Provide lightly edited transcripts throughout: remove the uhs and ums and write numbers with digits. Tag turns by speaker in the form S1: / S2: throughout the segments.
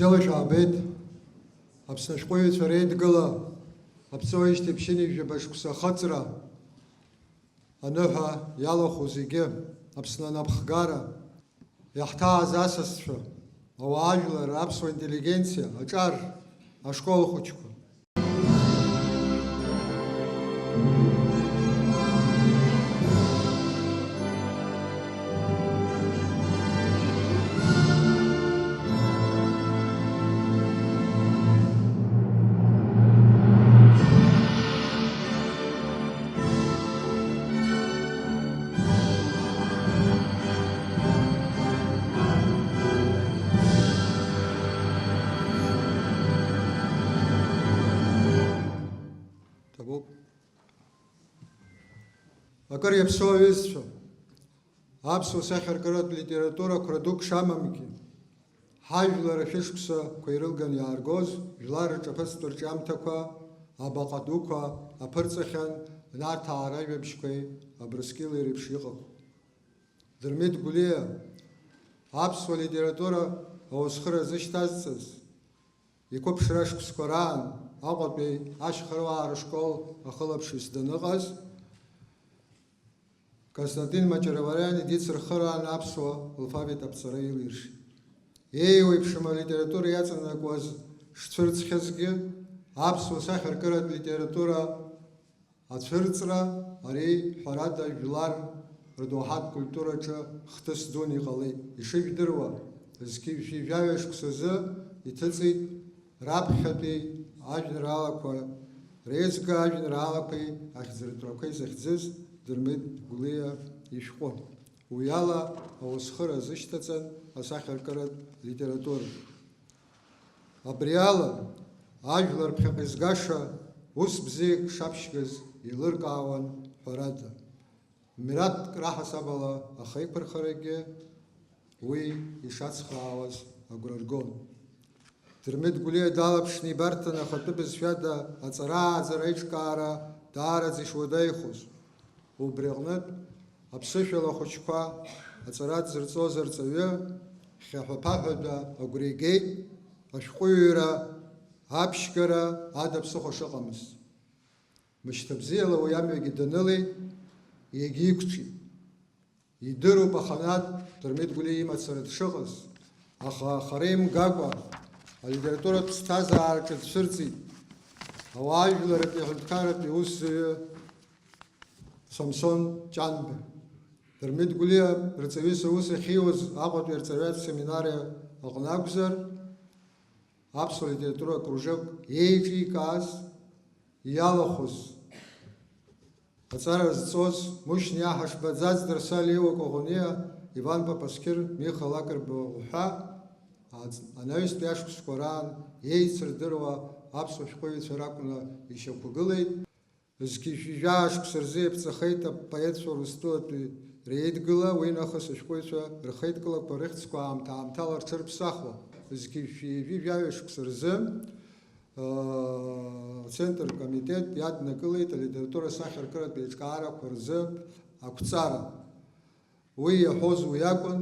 S1: Бзела шабет, абснашкоец варед гала, абсоиш тепшини жабашкуса хацра, аныха яла хузиге, абснана бхгара, яхта азасасша, ауаажәлар, аԥсуа интеллигенциа, аҿар, ашкол хәыҷқәа. Акыр иаԥсоу аҩызцәа, аԥсуа сахьаркыратә литературақәа дук шамамгьы, ҳажәлар ашәышықәсақәа ирылган иааргоз жәлар рҿаԥыцтә рҿиамҭақәа, абаҟа дуқәа аԥырҵахьан Нарҭаа ражәабжьқәеи Абрыскьыли реиԥш иҟақәоу. Дырмит Гәлиа аԥсуа литература аусхыра зышьҭазҵаз, иқәыԥшра шықәсқәа раан Аҟәатәи ашьхаруаа рышкол ахылаԥшҩы даныҟаз, Константин Маҷаравариан дицырхыраан аԥсуа алфавит аԥҵара илиршеит. Еиуеиԥшым алитература иаҵанакуаз шцәырҵхьазгьы, аԥсуа сахьаркыратә литература ацәырҵра ари ҳәарада жәлар рдоуҳатә культураҿы хҭыс дуны иҟалеит. Ишыжәдыруа, зқьи-жәаҩа шықәсазы иҭыҵит раԥхьатәи ажәеинраалақәа, реизга ажәеинраалақәеи ахьӡыртәрақәеи захьӡыз Дырмит Гәлиа ишәҟәы. Уи ала аусхыра азышьҭаҵан асахьаркыратә литература. Абри ала ажәлар ԥхьаҟа изгаша ус бзиак шаԥшьгаз еилыркаауан ҳәарада. Мираҭк раҳасабала ахеиқәырхарагьы уи ишацхраауаз агәра ргон. Дырмит Гәлиа далаԥшны ибарҭан ахатәы бызшәада аҵара-ааӡара аиҿкаара даараӡа ишуадаҩхоз. Убри аҟнытә аԥсышәала ахәыҷқәа аҵара дзырҵоз арҵаҩы хьаҳәа-ԥаҳәада агәра игеит ашәҟәыҩҩра, аԥшьгара ада ԥсыхәа шыҟамыз. Мышьҭабзиала уи амҩагьы данылеит, иагьиқәҿит. Идыруп аханатә Дырмит Гәлиа имацара дшыҟаз, аха хара имгакәа алитературатә ԥсҭазаараҿы дцәырҵит ауаажәларатәи аҳәынҭқарратәи усзуҩы Самсон Ҷанба. Дырмит Гәлиа рҵаҩыс аус ахьиуаз Аҟәатәи арҵаҩратә семинариа аҟны акәзар, аԥсуа литература акружок еиҿикааз, иалахәыз, аҵара зҵоз Мушьни Аҳашба, Ӡаӡ Дарса, Леуа Коӷониа, Иван Папаскьыр, Миха Лакрба уҳәа анаҩстәи ашықәсқәа раан еицырдыруа аԥсуа шәҟәыҩҩцәа ракәны ишьақәгылеит. Зқьи-жәа ашықәса рзы иаԥҵахеит апоетцәа Урыстәылатәи реидгыла, уи нахыс ашәҟәыҩҩцәа рхеидкылақәа рыхьӡқәа аамҭа-аамҭала рҽырԥсахуа. Зқьи-жәаҩа шықәса рзы Центр комитет иаднакылеит алитература сахьаркыратә еиҿкаарақәа рзы ақәҵара. Уи иаҳәоз уи акәын,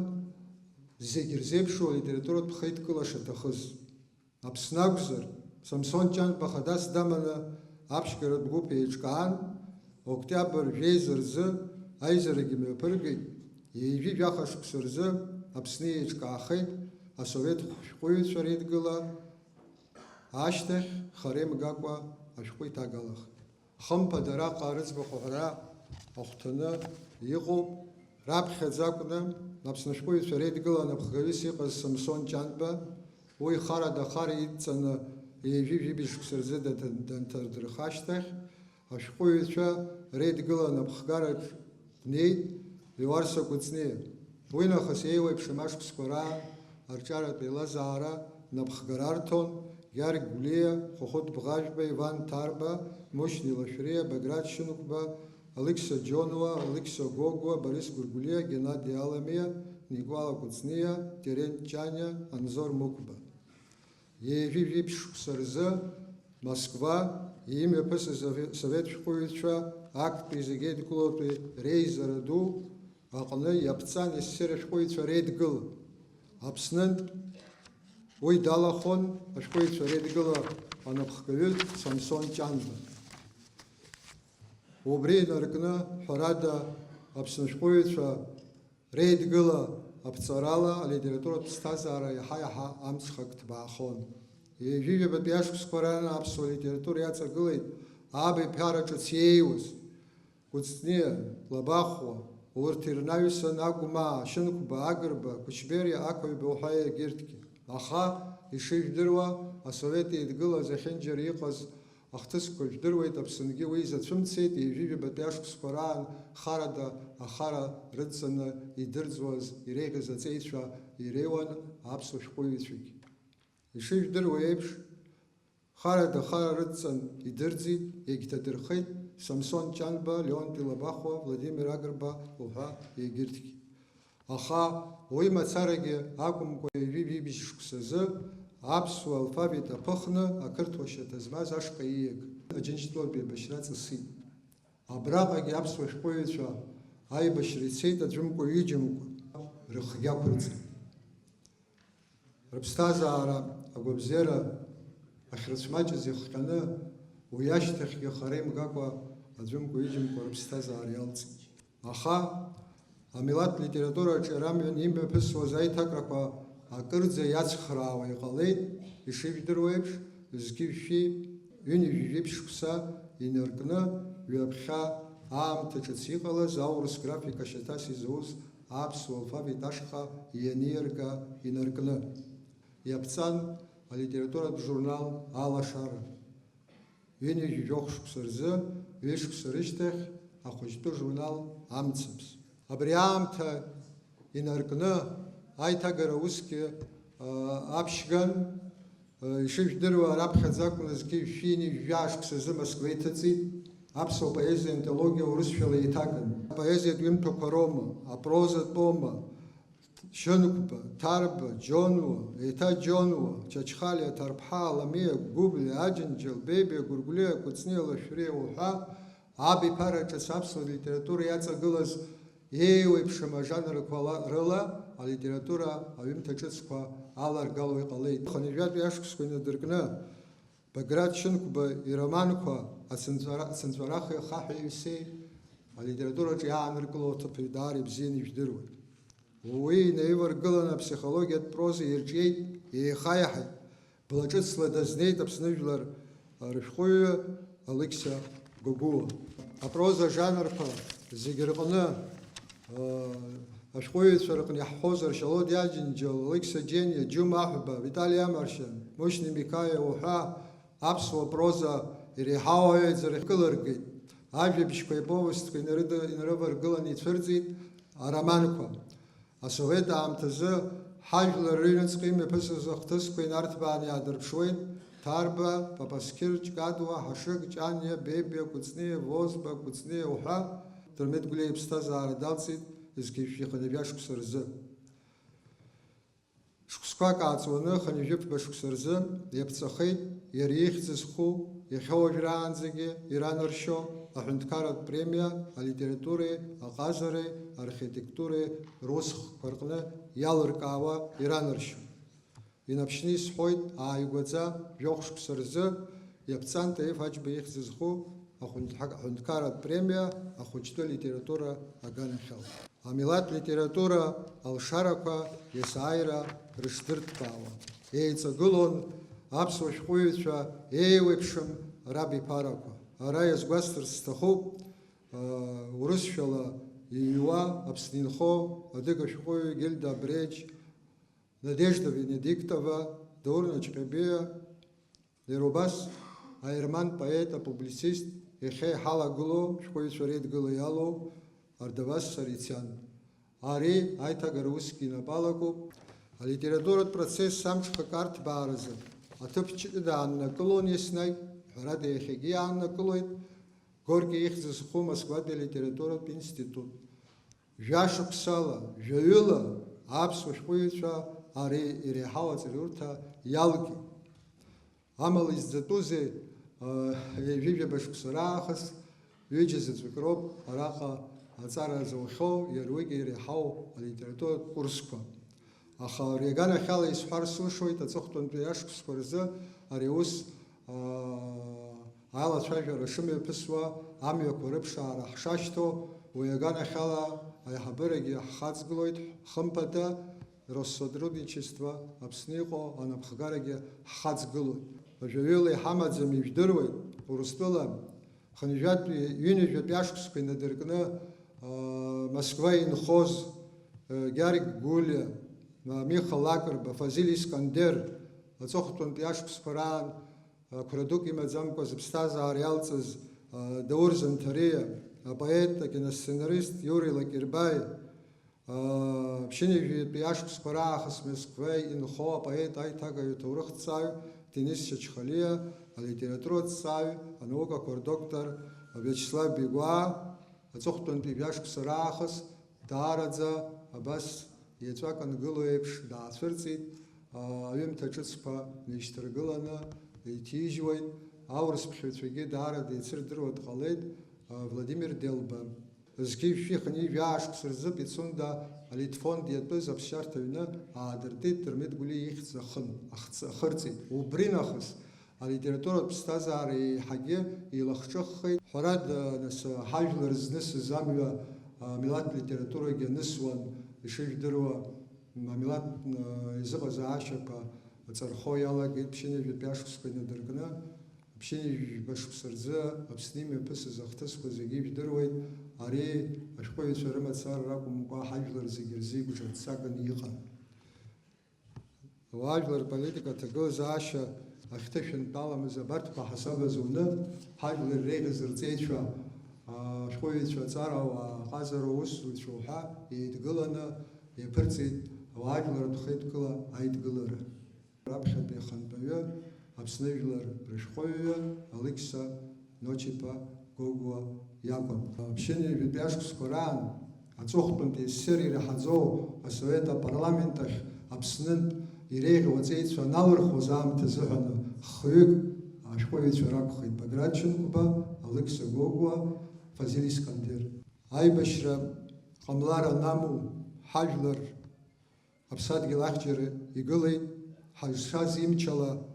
S1: зегьы ирзеиԥшу алитературатә хеидкыла шаҭахыз. Аԥсны акәзар, Самсон Ҷанба хадас даманы аԥшьгаратә гәыԥ еиҿкаан, октиабр жәеиза рзы аизарагьы мҩаԥыргеит, ҩажәаха шықәса рзы Аԥсны еиҿкаахеит асовет шәҟәыҩҩцәа реидгыла, ашьҭахь хара имгакәа ашәҟәы иҭагалахт. Хымԥада араҟа рыӡбахә ҳәара ахәҭаны иҟоуп, раԥхьаӡа акәны Аԥсны ашәҟәыҩҩцәа реидгыла напхгаҩыс иҟаз Самсон Ҷанба, уи хара-дахара идҵаны ҩажәи шықәса рзы данҭардырха ашьҭахь, ашәҟәыҩҩцәа реидгыла напхгараҿ днеит Леуарса Кәыҵниа. Уи нахыс еиуеиԥшым ашықәсқәа раан арҿиаратә еилазаара напхгарарҭон Георг Гәлиа, Хәыхәыт Бӷажәба, Иван Ҭарба, Мушьни Лашәриа, Баграт Шьынқәба, Алықьса Џьонуа, Алықьса Гогуа, Борис Гәыргәлиа, Геннади Аламиа, Никәала Кәыҵниа, Терент Ҷаниа, Анзор Мықәба. Ҩажәи шықәса рзы Москва имҩаԥысыз асовет шәҟәыҩҩцәа актәи зегьы еидкылатәи реизара ду аҟны иаԥҵан ссир ашәҟәыҩҩцәа реидгыла. Аԥснынтә Уи далахон ашәҟәыҩҩцәа реидгыла анапхгаҩы Самсон Ҷанба. Убри инаркны ҳәарада Аԥсны ашәҟәыҩҩцәа реидгыла аԥҵарала алитературатә ԥсҭазаара иаҳа-иаҳа амцхак ҭбаахон. Ҩажәижәабатәи ашықәсқәа раны аԥсуа литература иаҵагылеит абиԥара ҿыц иеиуаз Кәыҵниа, Лабахәуа, урҭ ирнаҩсан Агәмаа, Шьынқәба, Агрба, Кәычбериа, Ақәаҩба уҳәа егьырҭгьы. Аха ишыжәдыруа асовет еидгылаз ахьынџьара иҟаз ахҭысқәа жәдыруеит, Аԥсынгьы уи изацәымцеит, ҩажәижәабатәи ашықәсқәа раан харада ахара рыдҵаны идырӡуаз, иреиӷьыз аҵеицәа иреиуан аԥсуа шәҟәыҩҩцәагьы. Ишыжәдыруа еиԥш, харада ахара рыдҵан идырӡит, егьҭадырхеит Самсон Ҷанба, Леонти Лабахәуа, Владимир Агрба уҳәа егьырҭгьы. Аха уи мацарагьы акәымкәа ҩажәи-ҩажәи шықәсазы аԥсуа алфавит аԥыхны ақырҭуа шьаҭа змаз ашҟа ииак Аџьынџьтәылатәи абашьра ҵысит. Абраҟагьы аԥсуа шәҟәыҩҩцәа аибашьра ицеит аӡәымкәа-ҩыџьамкәа рыхгьы ақәырҵан. Рыԥсҭазаара агәабзиара ахьрыцәмаҷыз ихҟьаны уи ашьҭахьгьы хара имгакәа аӡәымкәа-ҩыџьамкәа рыԥсҭазаара иалҵит. Аха амилаҭтә литератураҿы иарамҩан имҩаԥысуаз аиҭакрақәа акырӡа иацхраауа иҟалеит, ишыжәдыруа еиԥш, зқьи-жәшәи, ҩынҩажәижәи шықәса инаркны ҩаԥхьа аамҭа ҿыц иҟалаз аурыс графика шьаҭас изауз аԥсуа алфавит ашҟа ианиарга инаркны. Иаԥҵан алитературатә журнал Алашара. Ҩынҩажәижәох шықәса рзы, ҩышықәса рышьҭахь ахәыҷтәы журнал Амцаԥс. Абри аамҭа инаркны аиҭагара усгьы аԥшьган, ишыжәдыруа раԥхьаӡа акәны зқьи-жәшәи, ҩынҩажәижәи ашықәсазы Москва иҭыҵит. Аԥсуа поезиа антологиа урысшәала еиҭаган. Апоезиатә ҩымҭақәа роума, апрозатә оума, Шьынқәба, Ҭарба, Џьонуа, еиҭа Џьонуа, Чачхалиа, Ҭарԥҳа, Аламиа, Гәыблиа, Аџьынџьал, Бебиа, Гәыргәлиа, Кәыҵниа, Лашәриа уҳәа абиԥара ҿыц аԥсуа литература иаҵагылаз еиуеиԥшым ажанрқәа рыла алитература аҩымҭа ҿыцқәа аларгало иҟалеит. Хынҩажәатәи ашықәсқәа инадыркны Баграт Шьынқәба ироманқәа ацынҵәарахи ахаҳәаҩыси алитератураҿы иааныркыло аҭыԥ даара ибзианы ижәдыруеит. Уи инаиваргыланы аԥсихологиатә проза ирҿиеит, еихаиаҳаит. Блаҿыцла дазнеит Аԥсны жәлар рышәҟәыҩҩы Алықьса Гәыгәуа. Апроза жанрқәа зегьы рҟны ашәҟәыҩҩцәа рҟны иаҳҳәозар Шьалод Иаџьынџьал, Алықьса Џьениа, Џьума Аҳәба, Витали Амаршьан, Мушни Микаиа уҳәа аԥсуа проза иреиҳау аҩаӡара икылыргеит. Ажәабжьқәа, иповестқәа инарываргыланы ицәырҵит ароманқәа. Асовет аамҭазы ҳажәлар рыҩныҵҟа имҩаԥысыз ахҭысқәа инарҭбааны иаадырԥшуеит. Ҭарба, Папасқьыр, Ҷкадуа, Ҳашыг, Ҷаниа, Бебиа, Кәыҵниа, Возба, Кәыҵниа уҳәа Дырмит Гәлиа иԥсҭазаара далҵит зқьи-жәшәи хынҩажәа шықәса рзы. Шықәсқәак ааҵуаны хынҩажәи-ԥба шықәса рзы иаԥҵахеит иара ихьӡ зху, иахьа уажәраанӡагьы иранаршьо аҳәынҭқарратә премиа алитературеи, аҟазареи, архитектуреи русхқәа рҟны иалыркаауа иранаршьо. Инаԥшьны исҳәоит ааигәаӡа жәохә шықәса рзы иаԥҵан Таиф Аџьба ихьӡ зху аҳәынҭқарратә премиа ахәыҷтәы литература аганахьала. Амилаҭтә литература алшарақәа есааира рыҽдырҭбаауан. Еиҵагылон аԥсуа шәҟәыҩҩцәа еиуеиԥшым рабиԥарақәа. Ара иазгәасҭарц сҭахуп урысшәала иҩуа Аԥсны инхо адыга шәҟәыҩҩы Гельда Бреџь, Надежда Венедиктова, Даурна Ҷҟебиа, иара убас аерман поет, апублицист, иахьа иҳалагылоу шәҟәыҩҩцәа реидгыла иалоу Ардавас Сарициан. Ари аиҭагара усгьы инапалакуп. Алитературатә процесс амҽхак арҭбааразы аҭыԥ ҷыда ааннакылон еснагь, ҳәарада иахьагьы иааннакылоит Горки ихьӡ зху Москватәи алитературатә институт. Жәашықәсала, жәаҩыла аԥсуа шәҟәыҩҩцәа ари иреиҳау аҵараурҭа иалгеит. Амала изӡатәузеи ҩажәижәаба шықәса раахыс ҩыџьа заҵәык роуп араҟа аҵара зауахьоу, иара уигьы иреиҳау алитературатә курсқәа. Аха ари аганахьала исҳәар сылшоит аҵыхәтәантәи ашықәсқәа рзы ари аус алацәажәара шымҩаԥысуа амҩақәа рыԥшаара ҳшашьҭоу уи аганахьала аиҳабырагьы ҳхаҵгылоит хымԥада Россотрудничество Аԥсны иҟоу анапхгарагьы ҳхаҵгылоит. Ажәаҩыла иҳамаӡам ижәдыруеит Урыстәыла хынҩажәатәи ҩынҩажәатәи ашықәсқәа инадыркны Москва инхоз Георг Гулиа, Миха Лакрба, Фазиль Искандер аҵыхәтәантәи ашықәсқәа раан қәра дук имаӡамкәа зыԥсҭазаара иалҵыз Даур Занҭариа, апоет, акиносценарист Иури Лакербаи, ԥшьынҩажәатәи ашықәсқәа раахыс Москвеи инхо апоет аиҭагаҩ аҭоурыхҭҵааҩ Денис Чачхалиа, алитератураҭҵааҩ, анаукақәа рдоктор Виачеслав Бегуа, аҵыхәтәантәи жәашықәса раахыс даараӡа абас еҵәак ангыло еиԥш даацәырҵит, аҩымҭа ҿыцқәа неишьҭаргыланы еиҭижьуеит, аурыс ԥхьаҩцәагьы даара деицырдыруа дҟалеит, Владимир Делба. Зқьи шәихани жәаашықәса рзы Пицунда алитфонд иатәыз аԥсшьарҭа аҩны аадыртит, Дырмит Гәлиа ихьӡ ахырҵеит. Убри нахыс алитературатә ԥсҭазаара еиҳагьы илахҿыххеит. Ҳәарада, нас ҳажәлар знысыз амҩа амилаҭтә литературагьы анысуан, ишыжәдыруа амилаҭ изыҟазаашьақәа ҵархо иалагеит ԥшьынҩажәатәи ашықәсқәа инадыркны. Ԥшьынҩажәба шықәса рзы Аԥсны имҩаԥысыз ахҭысқәа зегьы ижәдыруеит. Ари ашәҟәыҩҩцәа рымацара ракәымкәа ҳажәлар зегьы рзы игәыҿырццакын иҟан. Уажәлар политика аҭагылазаашьа ахьҭышәантәаламыз абарҭқәа ҳасаба зуны ҳажәлар реиӷьыз рҵеицәа ашәҟәыҩҩцәа аҵарауаа аҟазара усзуҩцәа уҳәа еидгыланы иаԥырҵит ауаажәларратә хеидкыла аидгылара. Раԥхьатәи ахантәаҩы Аԥсны жәлар рышәҟәыҩҩы Алықьса Ночиԥа Гогәуа иакәын. Ԥшьынҩажәатәи ашықәсқәа раан аҵыхәтәантәи СССР ираҳаӡоу асовет апарламент ахь Аԥснынтә иреиӷьу аҵеицәа аналырхуаз аамҭа азыҳәаны хҩык ашәҟәыҩҩцәа ракәхеит Баграт Чынқәба, Алықьса Гогәуа, Фазиль Искандер. Аибашьра ҟамлар анаму ҳажәлар аԥсадгьыл ахьчара игылеит, ҳазшаз имчала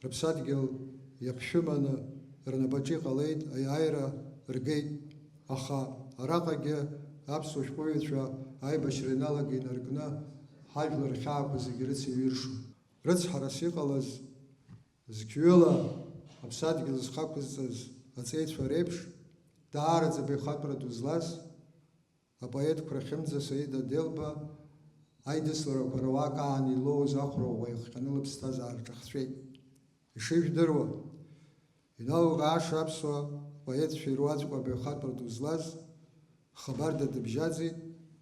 S1: рыԥсадгьыл иаԥшәыманы рнапаҿы иҟалеит, аиааира ргеит. Аха араҟагьы аԥсуа шәҟәыҩҩцәа аибашьра иналагеит инаркны ҳажәлар рхьаақәа зегьы рыцеиҩыршон. Рыцҳарас иҟалаз зқьҩыла аԥсадгьыл зхақәызҵаз аҵеицәа реиԥш даараӡа баҩхатәра ду злаз апоет Қәрахьымӡа Саида Делба аидысларақәа руак аан илоуз ахәраӷәӷәа иахҟьаны лыԥсҭазаара ҿахцәеит. Ишыжәдыруа иналукааша аԥсуа поетцәа ируаӡәкәа абаҩхатәра ду злаз Хабарда дыбжьаӡит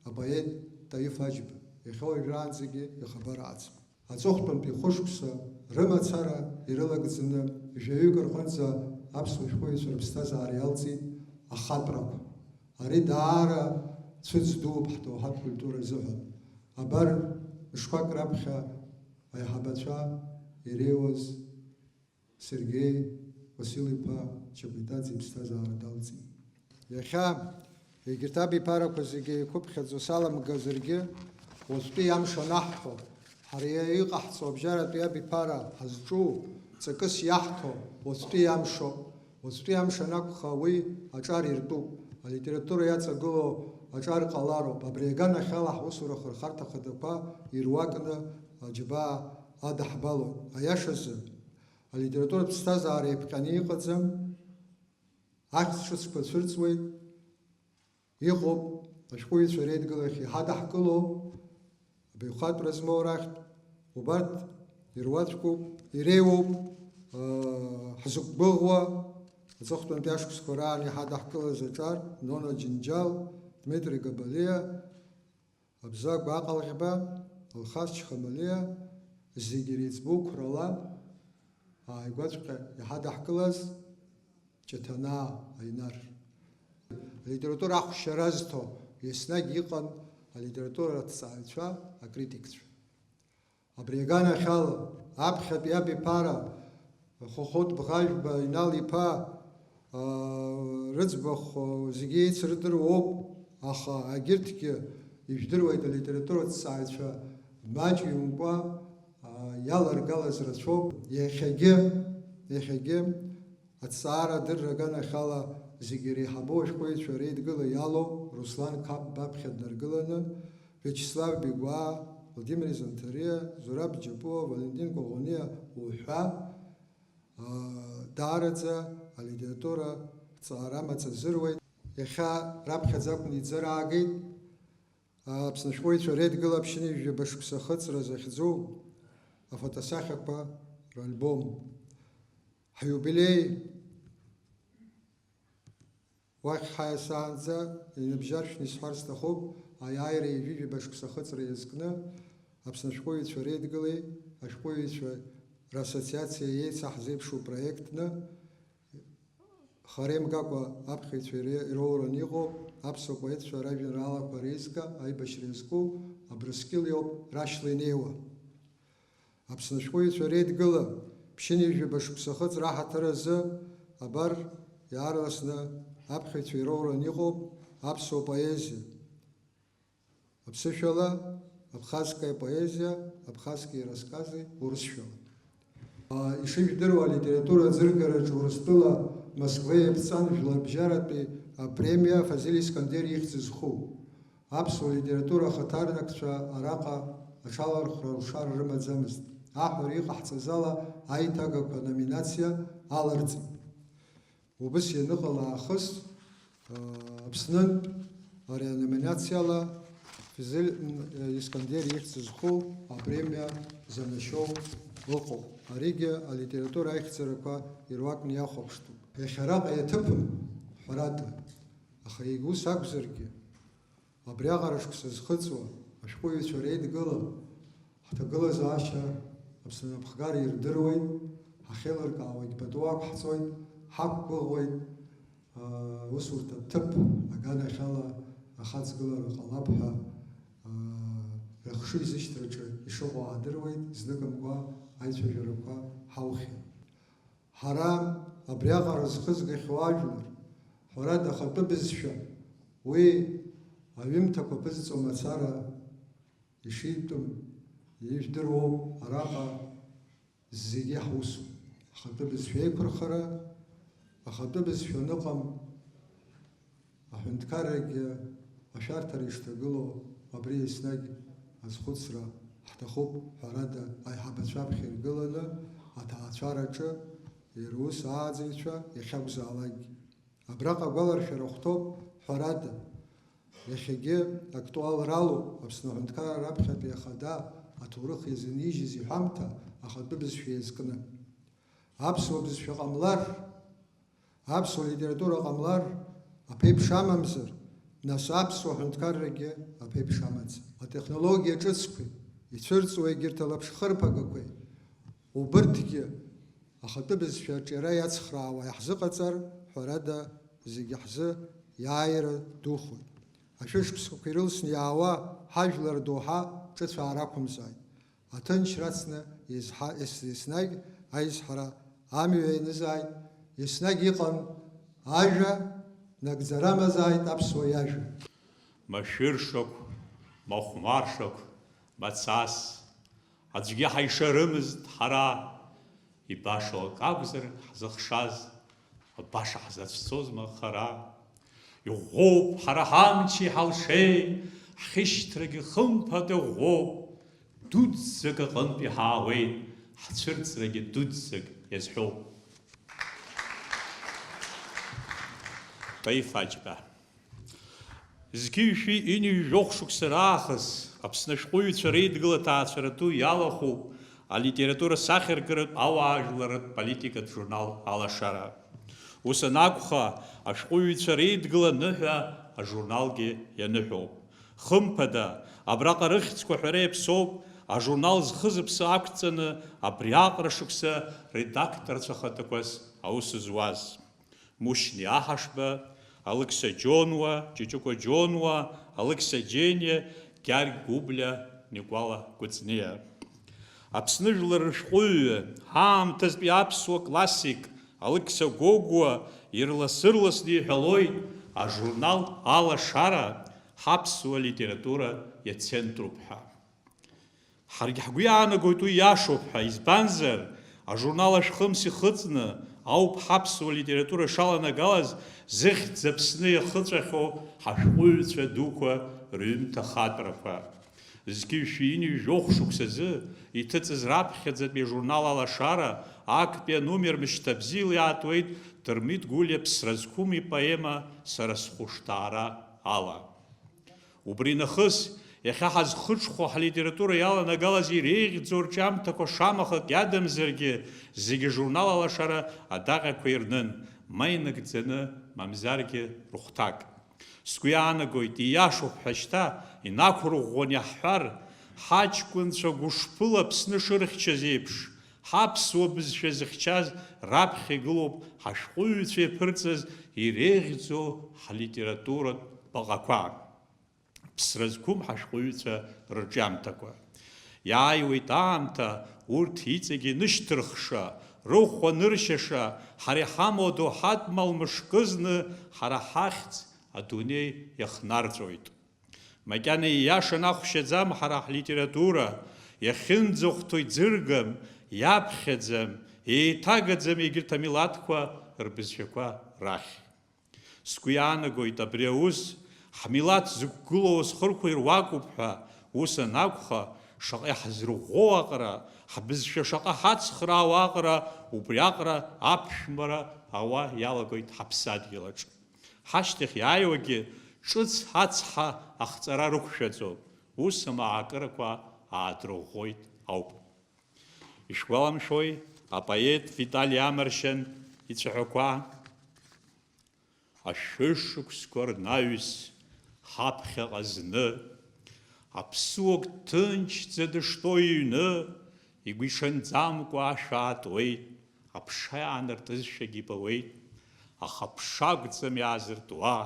S1: апоет Таиф Аџьба, иахьа уажәраанӡагьы ихабар ааӡам. Аҵыхәтәантәи хәышықәса рымацара ирылагӡаны жәаҩык рҟынӡа аԥсуа шәҟәыҩҩцәа рыԥсҭазаара иалҵит ахатәрақәа. Ари даара цәыӡ дууп ҳҭоуҳатә культура азыҳәан. Абар шқәак раԥхьа аиҳабацәа иреиуаз Сергеи Васил-иԥа Чагәитаӡе иԥсҭазаара далҵит. Иахьа егьырҭ абиԥарақәа зегьы еиқәыԥхьаӡо саламгазаргьы уаҵәтәи амш анаҳҭо, ҳара иҟаҳҵо абжьаратәи абиԥара ҳазҿу ҵакыс иаҳҭо уаҵәтәи амшоуп. Уаҵәтәи амш анакәха уи аҿар иртәуп, алитература иаҵагыло аҿар ҟалароуп. Абри аганахьала ҳусура хырхарҭа хадақәа ируакны аџьабаа адаҳбалоит. Аиашазы алитературатә ԥсҭазаара еиԥҟьаны иҟаӡам, ахьӡ ҿыцқәа цәырҵуеит, иҟоуп ашәҟәыҩҩцәа реидгылахь иҳадаҳкылоуп, абаҩхатәра змоу рахьтә, убарҭ ируаӡәкуп, иреиуоуп, ҳзықәгәыӷуа аҵыхәтәантәи ашықәсқәа раан иҳадаҳкылаз аҿар Нона Џьынџьал, Дмитри Габалиа, Абзагә Аҟалӷьба, Алхас Чхамалиа зегьы иреиҵбу қәрала ааигәаҵәҟьа иҳадаҳкылаз Ҷаҭанаа Аинар. Алитература ахәшьара зҭо еснагь иҟан алитератураҭҵааҩцәа, акритикцәа. Абри аганахьала аԥхьатәи абиԥара Хохот Бӷажәба, Инал-иԥа рыӡбахә зегьы еицырдыруоуп, аха агьырҭгьы ижәдыруеит алитератураҭҵааҩцәа маҷ иумкәа иаларгалаз рацәоуп. Иахьагьы аҭҵаара адырра аганахьала зегьы иреиҳабу ашәҟәыҩҩцәа реидгыла иалоу Руслан Қап баԥхьа днаргыланы Вячеслав Бегуа, Владимир Занҭариа, Зураб Џьапуа, Валентин Коӷониа уҳәа даараӡа алитература ҭҵаара амаҵазыруеит. Иахьа раԥхьаӡа акәны иӡара аагеит Аԥсны ашәҟәыҩҩцәа реидгыла ԥшьынҩажәаба шықәса ахыҵра захьӡу афотосахьақәа ральбом. Ҳиубилеи уахь ҳаиасаанӡа иныбжьаршәны исҳәар сҭахуп аиааира ижәижәаба шықәса ахыҵра иазкны Аԥсны ашәҟәыҩҩцәа реидгылеи ашәҟәыҩҩцәа рассоциациа еицаҳзеиԥшу проектны хара имгакәа аԥхьаҩцәа ироураны иҟоуп аԥсуа поетцәа ражәеинраалақәа реизга, аибашьра иазку Абрыскьыл иоуп рашьла инеиуа. Аԥсны ашәҟәыҩҩцәа реидгыла ԥшьынҩажәаба шықәса ахыҵра аҳаҭыр азы абар иаарласны аԥхьаҩцәа ироураны иҟоуп аԥсуа поезиа. Аԥсышәала абхазская поезиа, абхазские рассказы урысшәала. Ишыжәдыруа алитература аӡыргараҿы Урыстәыла Москвеи Аԥҵан жәларбжьаратәи апремиа Фазил Искандер ихьӡ зху. Аԥсуа литература ахаҭарнакцәа араҟа аҽалархәра рушара рымаӡамызт. Аҳәара иҟаҳҵаз ала аиҭагақәа номинациа аларҵеит. Убыс ианыҟала аахыс Аԥснынтә ари аноминациала Фазил Искандер ихьӡ зху апремиа занашьоу ыҟоуп. Аригьы алитература аихьӡарақәа ируакны иахәаԥштәуп. Иахьа араҟа иаҭыԥым ҳәарада, аха ус акәзаргьы абри аҟара шықәса зхыҵуа ашәҟәыҩҩцәа реидгыла ҳҭагылазаашьа Аԥсны аԥхгара ирдыруеит, ҳахьеилыркаауагь пату ақәҳҵоит, ҳақәгәыӷуеит, усурҭ аҭыԥ аганахьала ахаҵгылара ҟалап ҳәа рыхшыҩ зышьҭраҿы ишыҟоу аадыруеит, зныкымкәа аицәажәарақәа ҳаухьеит. Ҳара абри аҟара зхызгахьоу ажәлар, ҳәарада ахатәы бызшәа, уи аҩымҭақәа ԥызҵо мацара ишитәым ижәдыруоуп араҟа зегьы ҳусуп. Ахатәы бызшәа еиқәырхара, ахатәы бызшәа ныҟам аҳәынҭқаррагьы ашәарҭара ишҭагылоу абри еснагь азхәыцра ҳҭахуп ҳәарада аиҳабацәаԥхьа иргыланы аҭаацәараҿы ирус ааӡаҩцәа иахьакәзаалакгьы. Абраҟа агәаларшәара хәҭоуп ҳәарада иахьагьы актуалралоуп Аԥсны аҳәынҭқарра раԥхьатәи ахада аҭоурых иазынижьыз иҳәамҭа ахатәы бызшәа иазкны. Аԥсуа бызшәа ҟамлар, аԥсуа литература ҟамлар аԥеиԥш амамзар, нас аԥсуа аҳәынҭқаррагьы аԥеиԥш амаӡам. Атехнологиа ҿыцқәеи ицәырҵуа егьырҭ алаԥшхырԥагақәеи убырҭгьы ахатәы бызшәа аҿиара иацхраауа иаҳзыҟаҵар ҳәарада зегьы ҳзы иааира духоит. Ашәышықәсақәа ирылсны иаауа ҳажәлар доуҳа ҿыцәаара ақәымзааит. Аҭынчра ацны еснагь аизҳара амҩа ианызааит, еснагь иҟан ажәа нагӡара амазааит аԥсуа иажәа.
S2: Машәыршақә, махәмаршақә, мацас, аӡәгьы ҳаишарымызт ҳара, ибаша ак акәзар ҳзыхшаз, абаша ҳзацәцозма хара. Иӷәӷәоуп ҳара ҳамчи ҳалшеи, ҳхьышьҭрагьы хымԥада ӷәӷәоуп, дуӡӡак аҟынтәи ҳаауеит, ҳцәырҵрагьы дуӡӡак иазҳәоуп. Таиф Аџьба. Зқьышәи инижәжәох шықәса раахыс Аԥсны ашәҟәыҩҩцәа реидгыла ҭаацәаратәы иалахәуп алитература сахьаркыратә ауаажәларатә политикатә журнал алашара. Ус анакәха ашәҟәыҩҩцәа реидгыла ныҳәа ажурналгьы ианыҳәоуп. Хымԥада абраҟа рыхьӡқәа ҳәара иаԥсоуп ажурнал зхызыԥсы ақәҵаны абри аҟара шықәса редакторцәа хатәақәас аус зуаз. Мушьни Аҳашба, Алықьса Џьонуа, Ҷыҷыкәа Џьонуа, Алықьса Џьениа, Гьаргь Гәыбля, Никәала Кәыҵниа. Аԥсны жәлар рышәҟәыҩҩы, ҳаамҭазтәи аԥсуа классик Алықьса Гәыгәуа ирлас-ырласны иҳәалоит ажурнал алашара ҳаԥсуа литература иацентруп ҳәа. Ҳаргьы ҳгәы иаанагоит уи иашоуп ҳәа, избанзар, ажурнал ашә хымс ихыҵны ауп ҳаԥсуа литература шаланагалаз зыхьӡ Аԥсны иахыҵәахьоу ҳашәҟәыҩҩцәа дуқәа рҩымҭа хатәрақәа. Зқьи шәини жәохә шықәсазы иҭыҵыз раԥхьаӡатәи ажурнал Алашара актәи анумер мышьҭа бзиала иаатуеит Дырмит Гәлиа Ԥсра зқәым ипоема Сара схәышҭаара ала. Убри нахыс иахьа ҳазхыҽхәо ҳлитература иаланагалаз иреиӷьӡоу рҿиамҭақәа шамахак иадамзаргьы зегьы ажурнал Алашара адаҟьақәа ирнын, ма инагӡаны, мамзаргьы рыхәҭак. Сгәы иаанагоит, ииашоуп ҳәа шьҭа инақәырӷәӷәан иаҳҳәар, ҳаҷкәынцәа гәышԥыла Аԥсны шырхьчаз еиԥш, ҳаԥсуа бызшәа зыхьчаз раԥхьа игылоуп ҳашәҟәыҩҩцәа иаԥырҵаз иреиӷьӡоу ҳлитературатә баҟақәа. Ԥсра зқәым ҳашәҟәыҩҩцәа рырҿиамҭақәа. Иааиуеит аамҭа урҭ иҵегьы нышьҭырхша, рыхәа ныршьаша, ҳара иҳамоу ҳадмал мышкызны ҳара ҳахьӡ адунеи иахнарҵәоит. Макьана ииашан ахәшьаӡам ҳара ҳлитература, иахьынӡахәҭоу иӡыргам, иаԥхьаӡам, еиҭагаӡам егьырҭ амилаҭқәа рбызшәақәа рахь. Сгәы иаанагоит абри аус ҳмилаҭ зықәгылоу азхырқәа ируакуп ҳәа, ус анакәха, шаҟа иҳазырӷәӷәоу аҟара, ҳбызшәа шаҟа ҳацхраауа аҟара, убри аҟара аԥшәмара ауа иалагоит ҳаԥсадгьылаҿ. Ҳашьҭахь иааиуагьы ҿыц ацҳа ахҵара рықәшәаӡоуп, ус амаакырақәа аадрыӷәӷәоит ауп. Ишәгәаламшәои апоет Витали Амаршьан ицәаҳәақәа? Ашәышықәсқәа рнаҩс ҳаԥхьаҟа зны, аԥсуак ҭынчӡа дыштәоу иҩны, игәы ишанӡамкәа ашәа аатуеит, аԥша иаанартызшәагьы ибауеит, аха ԥша акәӡам иаазыртуа,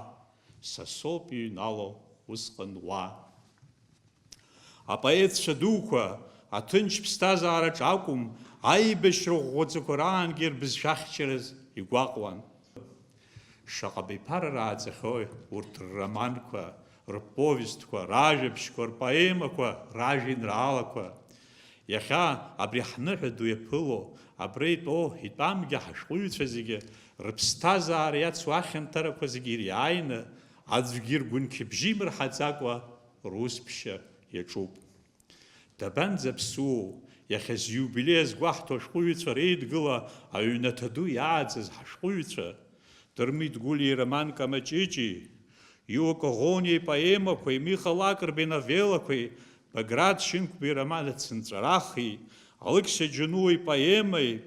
S2: са соуп иҩнало усҟан уа. Апоетцәа дуқәа аҭынч ԥсҭазаараҿ акәым, аибашьра ӷәӷәаӡақәа раангьы рбызшәахьчараз игәаҟуан. Шаҟа беиԥара рааӡахьои урҭ рроманқәа, рповестқәа, ражәабжьқәа, рпоемақәа, ражәеинраалақәа. Иахьа абри ҳныҳәа ду иаԥыло, абра итәоу итәамгьы ҳашәҟәыҩҩцәа зегьы рыԥсҭазаара иацу ахьанҭарақәа зегьы ириааины, аӡәгьы ргәынқьбжьы имырҳаӡакәа русԥшьа иаҿуп. Дабанӡа ԥсуоу, иахьа зиубилеи азгәаҳҭо ашәҟәыҩҩцәа реидгыла аҩнаҭа ду иааӡаз ҳашәҟәыҩҩцәа, Дырмит Гәлиа ироман Камаҷыҷи, Иуа Коӷониа ипоемақәеи, Миха Лакрба иновелақәеи, Баграт Шьынқәба ироман Ацынҵәарахи, Алықьса Џьануа ипоемеи,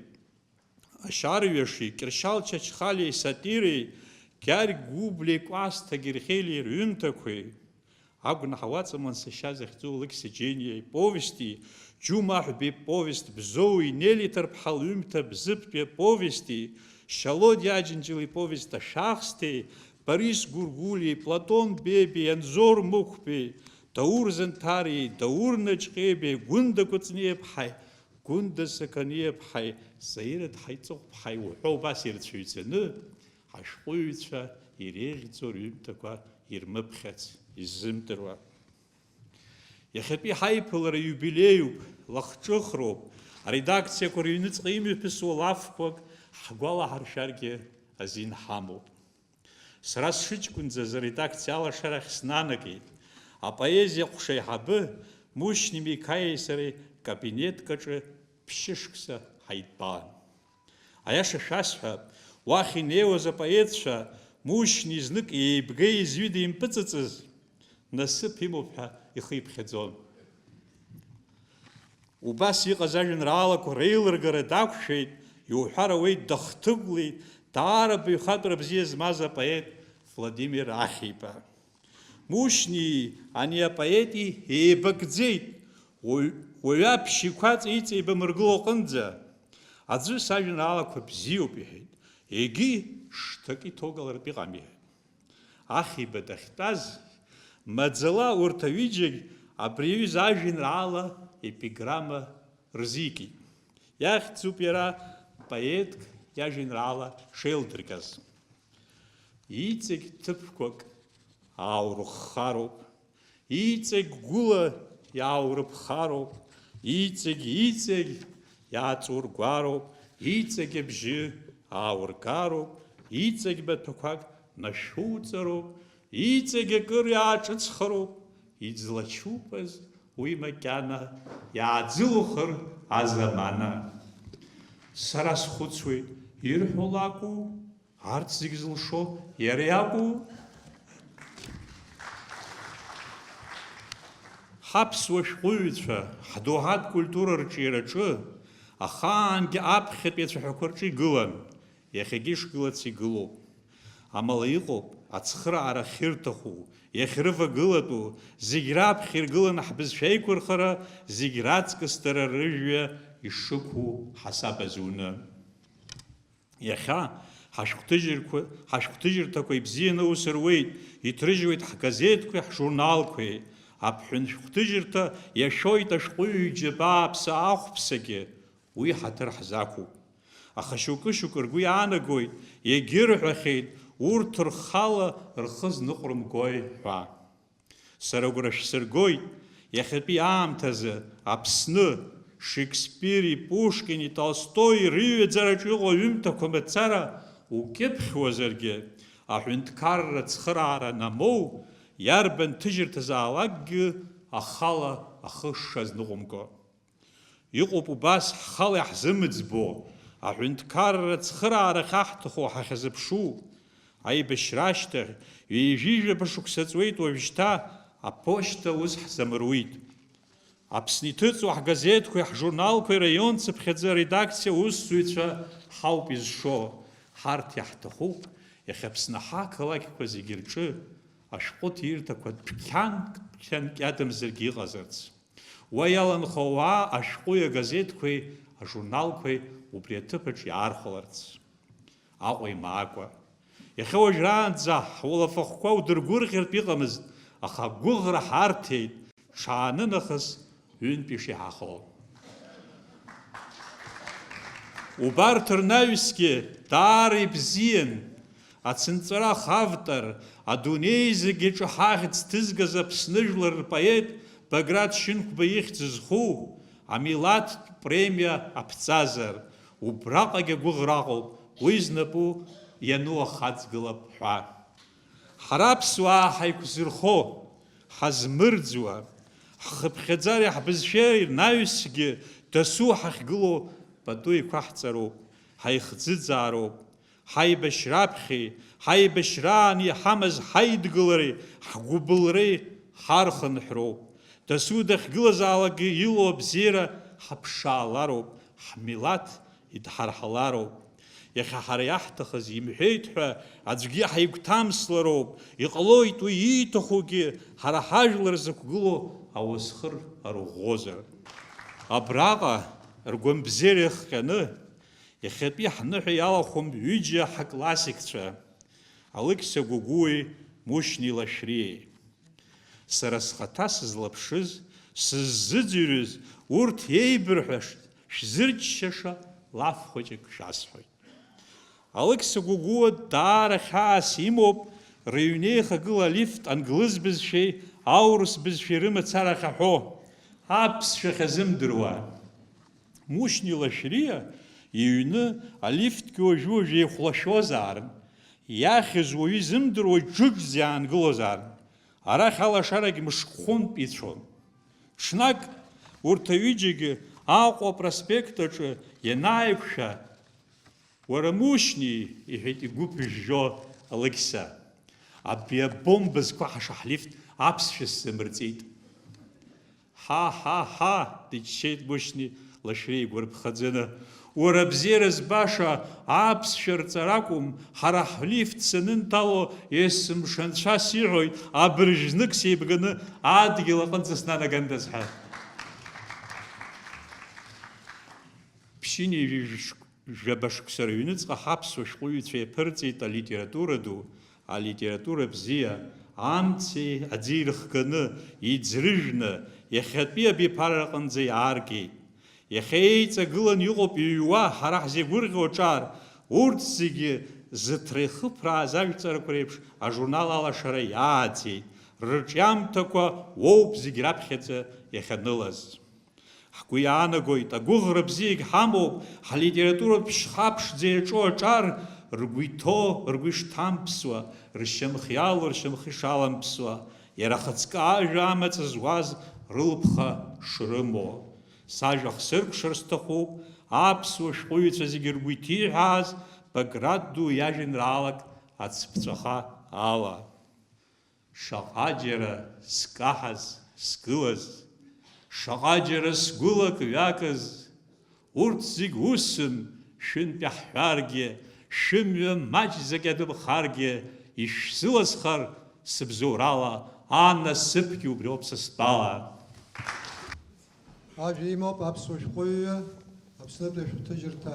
S2: Ашьарҩаши, Кьыршьал Чачхалиа исатиреи, Кьаргь Гәыблеи Кәасҭа Герхелиа рҩымҭақәеи, агәнаҳа уаҵамлан сашьа захьӡу Алықьса Џьениа иповести, Џьума Аҳәба иповест Бзоуи, Нели Ҭарԥҳа лҩымҭа Бзыԥтәи аповести, Шьало Диаџьынџьал иповест Ашахсҭеи, Борис Гургулиеи, Платон Бебеи, Анзор Мықәбеи, Даур Занҭариеи, Даур Наҷҟьебеи, Гәында Кәыҵниаԥҳаи, Гәында Сақаниаԥҳаи, Саира Ҭҳаиҵыҟәԥҳаи уҳәа убас ирцәыҩӡаны, ҳашәҟәыҩҩцәа иреиӷьӡоу рҩымҭақәа ирмыԥхьац иззымдыруа. Иахьатәи ҳаиԥылара иубилеиуп, лахҿыхроуп, аредакциақәа рыҩныҵҟа имҩаԥысуа лафқәак ҳгәалаҳаршәаргьы азин ҳамоуп. Сара сшыҷкәынӡаз аредакциа алашарахь снанагеит. Апоезиа ҟәша аиҳабы Мушьни Микаиеи сареи кабинеткаҿы ԥшьышықәса ҳаидтәалан. Аиаша шәасҳәап, уахь инеиуаз апоетцәа Мушьни знык еибгеи изҩыда импыҵыҵыз насыԥ имоуп ҳәа ихы иԥхьаӡон. Убас иҟаз ажәеинраалақәа реилыргара дақәшәеит, иуҳәар ауеит дахҭыгәлеит даара баҩхатәра бзиа змаз апоет Владимир Ахиба. Мушьни ани апоети еибакӡеит, уаҩы аԥшьеиқәаҵа иҵеибамыргыло аҟынӡа. Аӡәы сажәеинраалақәа бзиоуп иҳәеит, егьи шҭак иҭогалартә иҟам иҳәеит. Ахиба дахьтәаз маӡала урҭ аҩыџьагь абри аҩыза ажәеинраала епиграмма рзикит. Иахьӡуп иара поетк иажәеинраала шеилдыргаз. Иҵегь ҭыԥқәак ааурыххароуп, иҵегь гәыла иааурыԥхароуп, иҵегь иааҵургәароуп, иҵегь абжьы ааургароуп, иҵегь маҭәақәак нашәуҵароуп, иҵегь акыр иааҿыцхароуп, иӡлачупаз уи макьана иааӡылухыр азамана. Сара схәыцуеит, ирҳәо лакәу, арҭ зегь зылшо иара иакәу? Ҳаԥсуа шәҟәыҩҩцәа ҳдоуҳатә культура рҿиараҿы ахаангьы аԥхьатәи ацәаҳәақәа рҿы игылан, иахьагьы ишгылац игылоуп. Амала иҟоуп ацхыраара ахьырҭаху, иахьрывагылатәу, зегь раԥхьа иргыланы ҳбызшәа еиқәырхара, зегь раҵкыс дара рыжәҩа ишықәу ҳасаб азуны. Иахьа ҳашәҟәҭыжьырҭақәа ибзианы ус руеит, иҭрыжьуеит ҳгазеҭқәеи ҳжурналқәеи. Аԥҳәын шәҟәҭыжьырҭа иашәоит ашәҟәыҩҩы иџьабаа аԥса ахәԥсагьы, уи ҳаҭыр ҳзақәуп. Аха шьоукы ргәы иаанагоит, егьырҳәахьеит, урҭ рхала рхы зныҟәрымгои ҳәа. Сара агәра шәсыргоит, иахьатәи аамҭазы Аԥсны Шекспири, Пушкини, Толстои рыҩаӡараҿы иҟоу аҩымҭақәа мацара укьыԥхьуазаргьы, аҳәынҭқарра цхыраара намоу, иарбан ҭыжьырҭазаалакгьы ахала ахы шазныҟәымго. Иҟоуп убас ҳхала иаҳзымыӡбо, аҳәынҭқарра цхыраарахь аҳҭаху ҳахьазыԥшу. Аибашьра ашьҭахь ҩажәижәаба шықәса ҵуеит уажәшьҭа, аԥошьҭа ус ҳзамыруит. Аԥсны иҭыҵуа ҳгазеҭқәеи ҳжурналқәеи раион цыԥхьаӡа аредакциа усзуҩцәа ҳауп изшо. Ҳарҭ иаҳҭахуп, иахьа Аԥсны ҳақалақьқәа зегьы рҿы ашәҟәыҭирҭақәа дәқьанк иадамзаргьы иҟазарц. Уа иаланхо ауаа ашәҟәи агазеҭқәеи ажурналқәеи убри аҭыԥаҿ иаархәаларц. Аҟәа имаакәа. Иахьа уажәраанӡа ҳуалафахәқәа удыргәырӷьартә иҟамызт, аха агәыӷра ҳарҭеит, ҽааны нахыс ҩынтә ишиҳахо. Убарҭ рнаҩсгьы даара ибзиан, ацынҵәарах автор, адунеи зегьы ҿаҳахьӡ ҭызгаз Аԥсны жәлар рпоет Баграт Шьынқәба ихьӡ зху амилаҭтә премиа аԥҵазар, убраҟагь агәыӷра аҟоуп, уи знапы иану ахаҵгылап ҳәа. Ҳара аԥсуаа ҳаиқәзырхо, ҳазмырӡуа, ҳхыԥхьаӡареи ҳбызшәеи рнаҩсгьы дасу ҳахьгыло пату еиқәаҳҵароуп, ҳаихӡыӡаароуп, ҳаибашьраԥхьеи, ҳаибашьраан иҳамаз ҳаидгылареи, ҳгәыбылреи ҳархынҳәроуп. Дасу дахьгылазаалакгьы илоу абзиара ҳаԥшаалароуп, ҳмилаҭ идҳарҳалароуп. Иахьа ҳара иаҳҭахыз имҳәеит ҳәа аӡәгьы ҳаигәҭамслароуп, иҟалоит уи ииҭахугьы ҳара ҳажәлар зықәгыло ауасхыр арӷәӷәозар. Абраҟа ргәамбзиара ихҟьаны иахьатәи ҳныҳәа иалахәым ҩыџьа ҳаклассикцәа Алықьса Гәыгәуи Мушьни Лашьриеи. Сара схаҭа сызлаԥшыз, сыззыӡырҩыз урҭ еибырҳәа шәзырччаша лаф хәыҷык шәасҳәоит. Алықьса Гәыгәуа даара хьаас имоуп рыҩнеихагыла алифт англыз бызшәеи аурыс бызшәеи рымацара ахьаҳәо, аԥсшәа ахьазымдыруа. Мушьни Лашьриа иҩны алифтгьы уажәы-уажәы еихәлашәозаарын, иахьыз уаҩы изымдыруа џыџӡа иаангылозаарын. Арахь алашарагь мышхәынтә ицәон. Ҽнак урҭ аҩыџьагьы Аҟәа апроспект аҿы ианааиқәшәа, уара Мушьни, иҳәеит игәы ԥыжәжәо Алықьса, абри абомба зқәаҳаша ҳлифт аԥсшәа сзамырҵеит. Ҳа, дыччеит Мушьни Лашьриа игәарԥхаӡаны. Уара абзиара збаша аԥсшәа рҵара акәым, ҳара ҳлифт санынҭало есымшанцәас иҳәоит, абыржәнык сеибганы адгьыл аҟынӡа снанагандаз ҳәа. Ԥшьыни жәаба шықәса рыҩныҵҟа ҳаԥсуа шәҟәыҩҩцәа иаԥырҵеит алитература ду, алитература бзиа, амци аӡи ирыхганы, иӡрыжәны, иахьатәи абиԥараҟынӡа иааргеит. Иахьа еиҵагылан иҟоуп иҩуа ҳара ҳзеигәырӷьо аҿар, урҭ зегьы зыҭра ихыԥрааз ажәҵарақәа реиԥш ажурнал алашара иааӡеит, рырҿиамҭақәа уоуп зегь раԥхьаӡа иахьанылаз. ҳгәы иаанагоит, агәыӷра бзиагь ҳамоуп, ҳлитературатә ԥшьха-ԥшӡа иаҿу аҿар ргәы иҭоу, ргәы ишҭамԥсуа, ршьамхы иалоу, ршьамхы ишаламԥсуа, иара ахаҵкы ажәа амаҵ зуаз рылԥха шрымоу. Сажәа хсыркәшар сҭахуп, аԥсуа шәҟәыҩҩцәа зегьы ргәы иҭиҳәааз Баграт ду иажәеинраалак ацԥҵәаха ала. Шаҟаџьара скаҳаз, сгылаз, шаҟаџьара сгәылак-ҩакыз, урҭ зегь усым, шәынтә иаҳҳәаргьы, шәымҩа маҷӡак иадымхаргьы, ишәзылазхар сыбзоурала, анасыԥгьы убриоуп са стәала.
S1: Ажәа имоуп аԥсуа шәҟәыҩҩы, Аԥснытәи ашәҟәҭыжьырҭа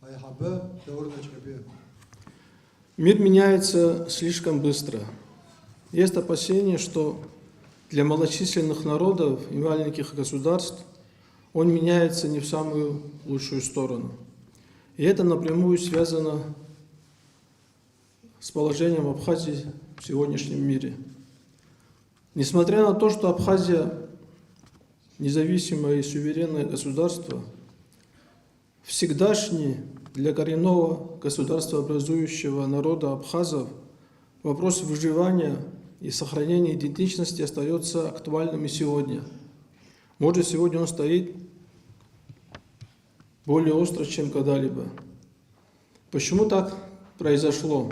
S1: аиҳабы Даур Наҷаби.
S3: Мир меняется слишком быстро. Есть опасение, что для малочисленных народов и маленьких государств он меняется не в самую лучшую сторону. И это напрямую связано с положением Абхазии в сегодняшнем мире. Несмотря на то, что Абхазия независимое и суверенное государство, всегдашний для коренного государствообразующего народа абхазов вопрос выживания и сохранения идентичности остается актуальным и сегодня. Может, сегодня он стоит более остро, чем когда-либо. Почему так произошло?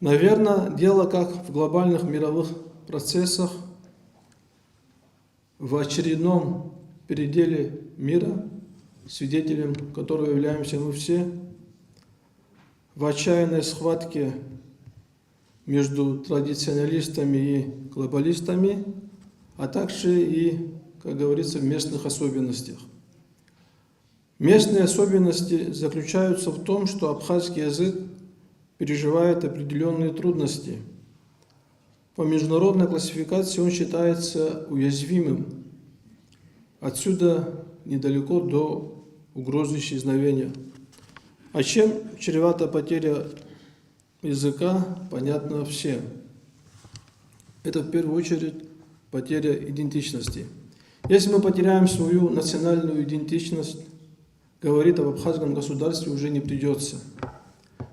S3: Наверное, дело как в глобальных мировых процессах, в очередном переделе мира, свидетелем которого являемся мы все, в отчаянной схватке между традиционалистами и глобалистами, а также и, как говорится, в местных особенностях. Местные особенности заключаются в том, что абхазский язык переживает определенные трудности. По международной классификации он считается уязвимым. Отсюда недалеко до угрозы исчезновения. А чем чревата потеря языка, понятно всем. Это в первую очередь потеря идентичности. Если мы потеряем свою национальную идентичность, говорить об абхазском государстве уже не придется.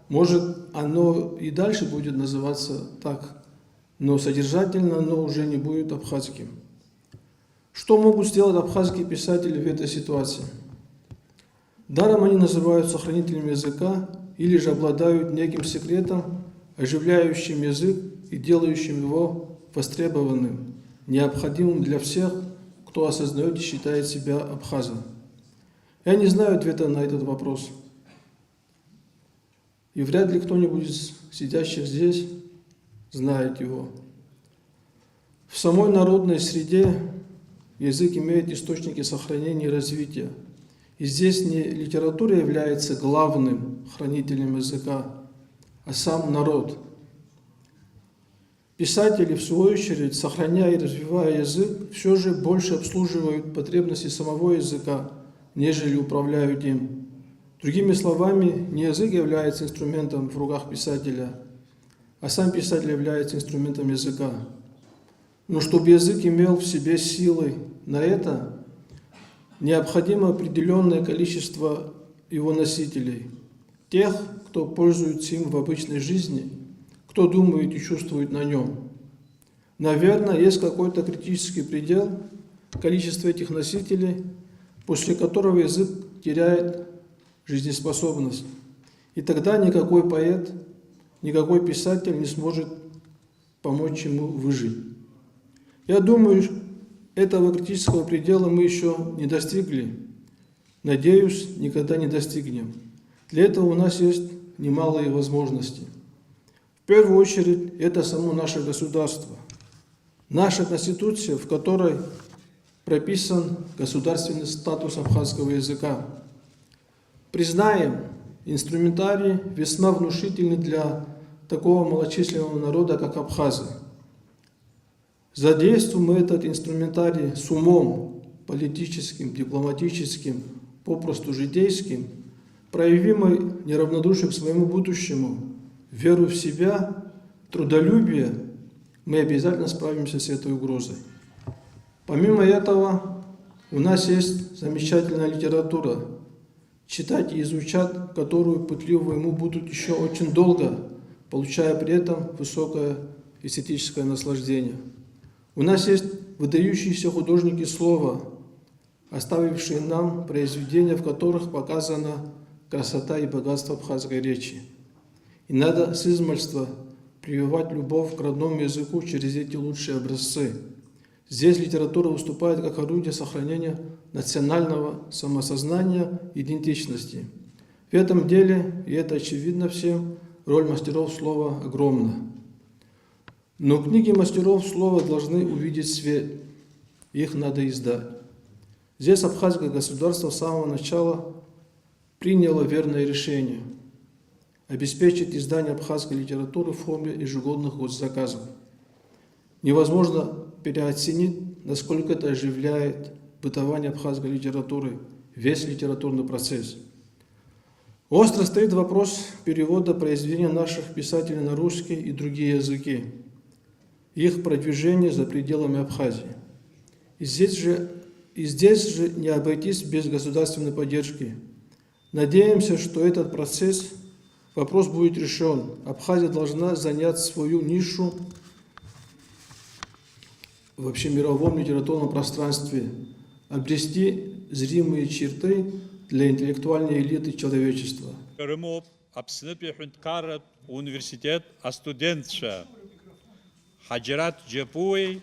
S3: Может, оно и дальше будет называться так, но содержательно оно уже не будет абхазским. Что могут сделать абхазские писатели в этой ситуации? Даром они называются хранителями языка или же обладают неким секретом, оживляющим язык и делающим его востребованным, необходимым для всех, кто осознает и считает себя абхазом. Я не знаю ответа на этот вопрос. И вряд ли кто-нибудь из сидящих здесь знает его. В самой народной среде язык имеет источники сохранения и развития. И здесь не литература является главным хранителем языка, а сам народ. Писатели, в свою очередь, сохраняя и развивая язык, все же больше обслуживают потребности самого языка, нежели управляют им. Другими словами, не язык является инструментом в руках писателя, а сам писатель является инструментом языка. Но чтобы язык имел в себе силы на это, необходимо определенное количество его носителей. Тех, кто пользуется им в обычной жизни, кто думает и чувствует на нем. Наверное, есть какой-то критический предел количества этих носителей, после которого язык теряет жизнеспособность. И тогда никакой поэт, никакой писатель не сможет помочь ему выжить. Я думаю, этого критического предела мы еще не достигли. Надеюсь, никогда не достигнем. Для этого у нас есть немалые возможности. В первую очередь, это само наше государство. Наша Конституция, в которой прописан государственный статус абхазского языка. Признаем, инструментарий весьма внушительный для такого малочисленного народа, как абхазы. Задействуем мы этот инструментарий с умом, политическим, дипломатическим, попросту житейским, проявим неравнодушие к своему будущему, веру в себя, трудолюбие, мы обязательно справимся с этой угрозой. Помимо этого, У нас есть замечательная литература, читать и изучать которую пытливо ему будут еще очень долго, получая при этом высокое эстетическое наслаждение. У нас есть выдающиеся художники слова, оставившие нам произведения, в которых показана красота и богатство абхазской речи. И надо с измальства прививать любовь к родному языку через эти лучшие образцы. Здесь литература выступает как орудие сохранения национального самосознания и идентичности. В этом деле, и это очевидно всем, роль мастеров слова огромна. Но книги мастеров слова должны увидеть свет, их надо издать. Здесь абхазское государство с самого начала приняло верное решение – обеспечить издание абхазской литературы в форме ежегодных госзаказов. Невозможно переоценить, насколько это оживляет бытование абхазской литературы, весь литературный процесс. Остро стоит вопрос перевода произведений наших писателей на русский и другие языки, их продвижение за пределами Абхазии. И здесь же не обойтись без государственной поддержки. Надеемся, что этот вопрос будет решен. Абхазия должна занять свою нишу в общемировом литературном пространстве, обрести зримые черты для интеллектуальной элиты человечества.
S2: Крымов, Апсныпи Хунткарат, университет, студентша Хаджират Джепуи,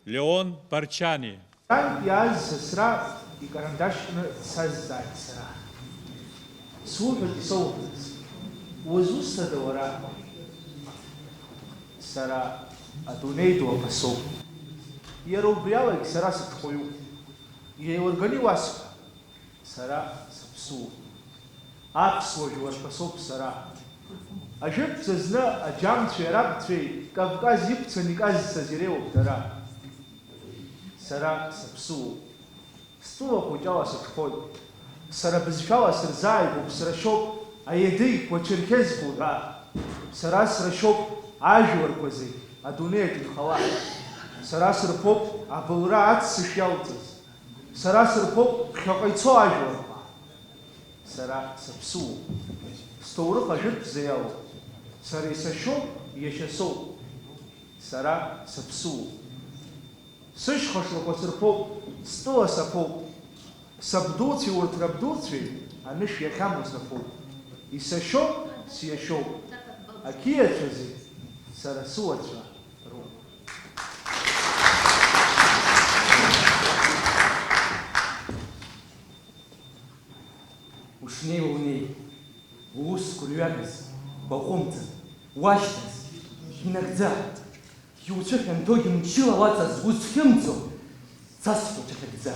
S2: Леон Парчани.
S4: Я сестра и карандашна создать сестра. Слухать и соухать. Возуста довара. Сара адунейду апасов. Я рубляла и сара сатхою. Я органи васка. Сара сапсу. Апсвожу апасов сара. А жеп зазна аджам чвераб цвей. Кавказ ипца никаз сазирев дара. Сара сапсу. Стула худяла сатхой. Сара безжала срзаеву срашоп. А еды по черкезку да. Сара срашоп ажуар кози. Адунеет хала. Сара српоп абылра ат сышялтыз. Сара српоп хакайцо ажуар. Сара сапсу. Стауры хажит заял. Сара сашоп ешасоп. Сара сапсу. Сыш хашло српоп стула сапоп. Сабдуци уртрабдуци, а ниш яхаму сапоп. И сашоп сияшоп. А киячази сарасуача.
S5: Ушней уней, ус курюагас, бахомца, уаштас, иногда, ючахан тогим чиловаться ус хемцо, цасто чахадза,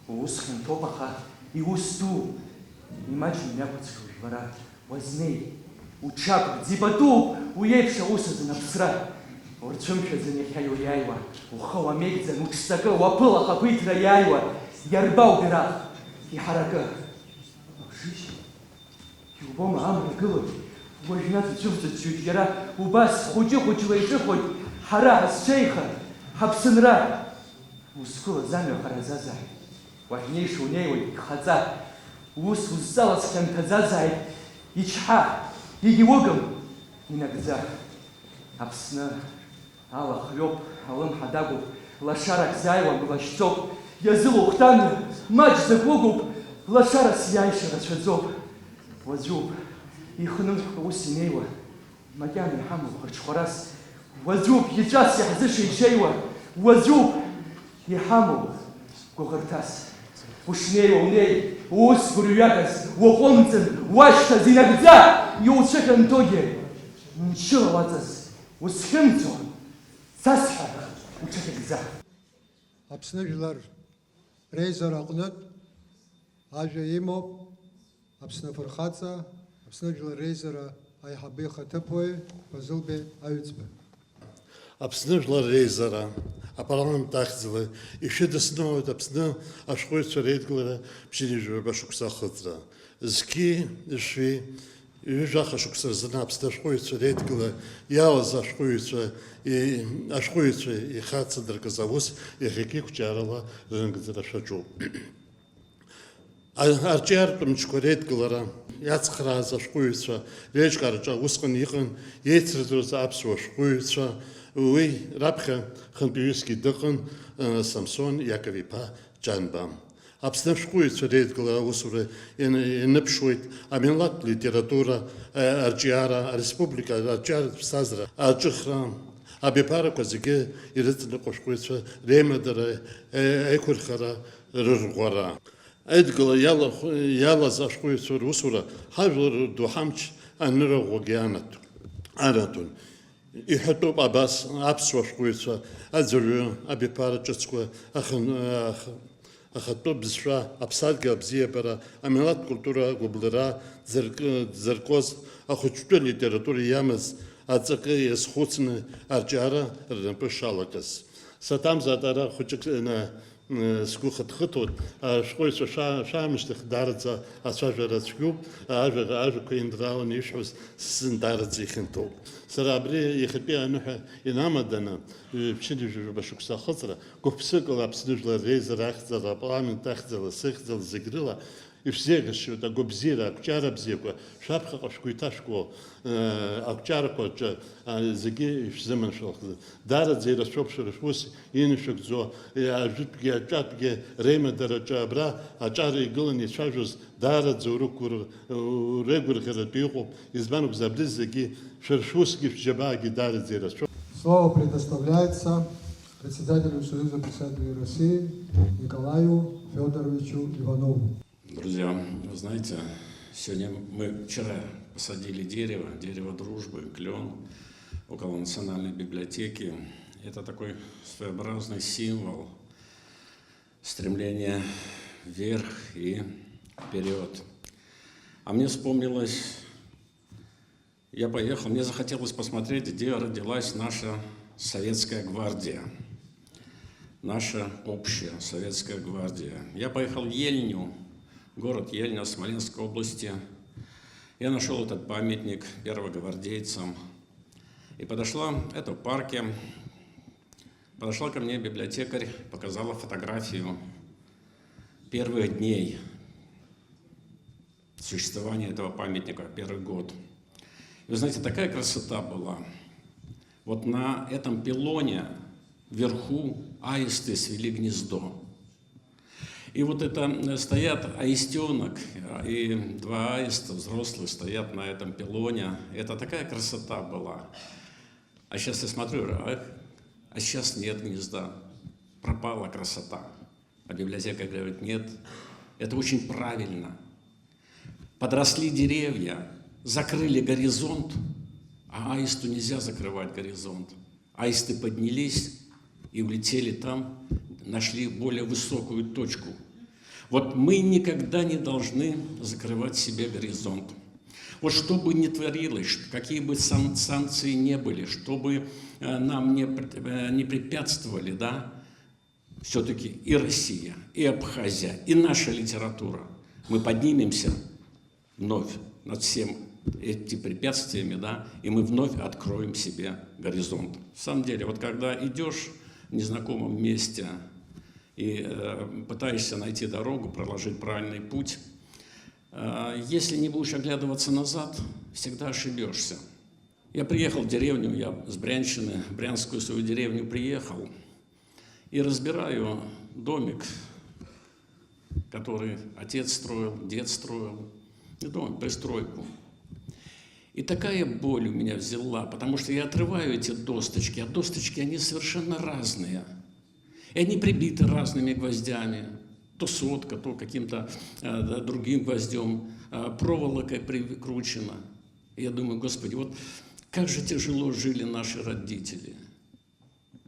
S5: ус хемтопаха и усту, и мачу мякуцку вара, возней, учак, дзибату, уепша уса на псра, урчумша за нехаю яйва, ухава мегза, нучсака, вапыла хапытра яйва, ярбау бирах, и харака. Юбома амра гылы, важнат чувствует чуть яра, убас хучи-хучи хоть, хара асчейха, хапсынра. Ускула замя харазазай, важнейший у ней хаза, ус уззалас хантазазай, ичха, и геогам, иногда. Апсна, ала хлеб, алым хадагу, лошарак зайван, лащоп, языл ухтаны, мач загугуб, лошара сияйша рачвадзоб. Вазюб, ихнын усинейва, магями хаму харчхорас, вазюб, ечас яхзыши ишейва, вазюб, ихаму гогартас, ушнейва уней, ус гурюягас, вохомцен, вашта зинагдза, юлчекан тоге, нчила вазас, усхемцо, сасха, учекагза.
S1: Апсныжлар рейзер аҟнытә ажәа имоуп, Аԥсны фырхаҵа, Аԥсны Жәлар Реизара аиҳабы ихаҭыԥуаҩ Фазылбеи Аҩӡба.
S6: Аԥсны Жәлар Реизара апарламент ахьӡала ишәыдысныҳәоит Аԥсны ашәҟәыҩҩцәа реидгылара ԥшьынҩажәа шықәса ахыҵра. Зқьи, ишәи, Жаха шуксерзана обсташкуется, редкого, яла зашкуется, и ашкуется, и хатца драгозавус, и реки кучарала, рынгазарашачу. Арчар тумчко редкалара, яцхра зашкуется, речка арча ускан ихан, яйцрезурза апсуа шкуется, уй, рабха, ханпиюский дыхан, Самсон, Яковипа, Джанбам. Обсташкуется редкала усуры, и напшует, а милат литература, арчиара, республика, арчар сазра, арчхрам, абипара козиге, и рецна кошкуется, ремедера, экурхара, рургвара. Эдгала яла зашкуется усура, хавлер духамч, анера гогианат, аратун. И хатоп абас, абсвашкуется, адзурю, абипара чацкуя, ахатоп бзша, абсадга абзиебера, амилат культура гублера, зеркоз, ахучту литература ямаз, ацака есхуцны, арчара, рнапышалакас. Сатам задара хочек на скухат хатот, а шкойца шамштых дарца, а сажарацкюб, а куиндрау нишус синдарцихентоп. Сарабри ехпи ануха инамадана, пчили жубашукса хатра, купсыкала абсдужла рейза рахза, рапламен тахзала, сыхзала, загрила, и все гашут, а гобзира, акчара бзеку, шапха кашкуйташку, акчара коча, заги и земен шалхза. Дара дзира шопшершус, инишек зо, а жутпге, ачатпге, рейма дарача абра, ачара и гылани шажус, дара дзурукур, регур харатпиуху, избанук заблиз заги, шершуски в джабаги дара дзира шоп.
S1: Слово предоставляется председателю Союза писателей России Николаю Федоровичу Иванову.
S7: Друзья, вы знаете, мы вчера посадили дерево дружбы, клен, около Национальной библиотеки. Это такой своеобразный символ стремления вверх и вперед. А мне вспомнилось, я поехал, мне захотелось посмотреть, где родилась наша советская гвардия. Наша общая советская гвардия. Я поехал в Ельню, город Ельня, Смоленской области. Я нашел этот памятник первогвардейцам. И подошла, это в парке, подошла ко мне библиотекарь, показала фотографию первых дней существования этого памятника, первый год. И вы знаете, такая красота была. Вот на этом пилоне вверху аисты свели гнездо. И вот это стоят аистенок, и два аиста взрослых стоят на этом пилоне. Это такая красота была. А сейчас я смотрю, а сейчас нет гнезда. Пропала красота. А библиотека говорит, нет, это очень правильно. Подросли деревья, закрыли горизонт, а аисту нельзя закрывать горизонт. Аисты поднялись и улетели там, нашли более высокую точку. Вот мы никогда не должны закрывать себе горизонт. Вот что бы ни творилось, какие бы санкции не были, что бы нам не препятствовали, да, все-таки и Россия, и Абхазия, и наша литература, мы поднимемся вновь над всем этими препятствиями, да, и мы вновь откроем себе горизонт. В самом деле, вот когда идешь в незнакомом месте и пытаешься найти дорогу, проложить правильный путь, если не будешь оглядываться назад, всегда ошибешься. Я приехал в деревню, я с Брянщины, в брянскую свою деревню приехал, и разбираю домик, который отец строил, дед строил, дом, пристройку. И такая боль у меня взяла, потому что я отрываю эти досточки, а досточки, они совершенно разные. И они прибиты разными гвоздями, то сотка, то каким-то другим гвоздем, проволокой прикручена. И я думаю, Господи, вот как же тяжело жили наши родители.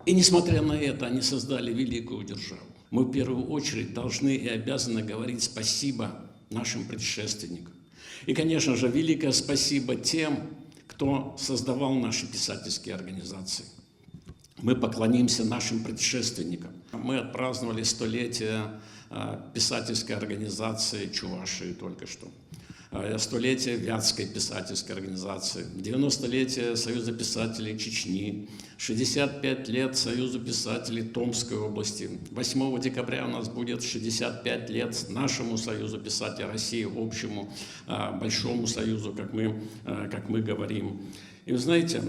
S7: И несмотря на это, они создали великую державу. Мы в первую очередь должны и обязаны говорить спасибо нашим предшественникам. И, конечно же, великое спасибо тем, кто создавал наши писательские организации. Мы поклонимся нашим предшественникам. Мы отпраздновали столетие писательской организации Чувашии только что. столетие Вятской писательской организации, 90-летие Союза писателей Чечни, 65 лет Союзу писателей Томской области. 8 декабря у нас будет 65 лет нашему Союзу писателей России, общему большому союзу, как мы говорим. И вы знаете,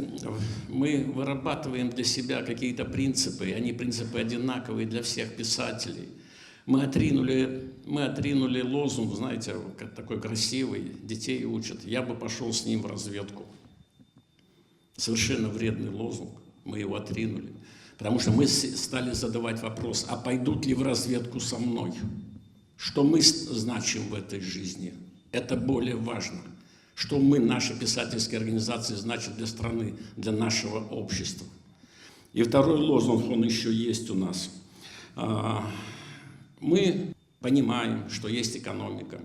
S7: мы вырабатываем для себя какие-то принципы, и они принципы одинаковые для всех писателей. Мы отринули лозунг, знаете, такой красивый, детей учат. Я бы пошел с ним в разведку. Совершенно вредный лозунг, мы его отринули. Потому что мы стали задавать вопрос, а пойдут ли в разведку со мной? Что мы значим в этой жизни? Это более важно. Что мы, наши писательские организации, значат для страны, для нашего общества. И второй лозунг, он еще есть у нас. Мы понимаем, что есть экономика,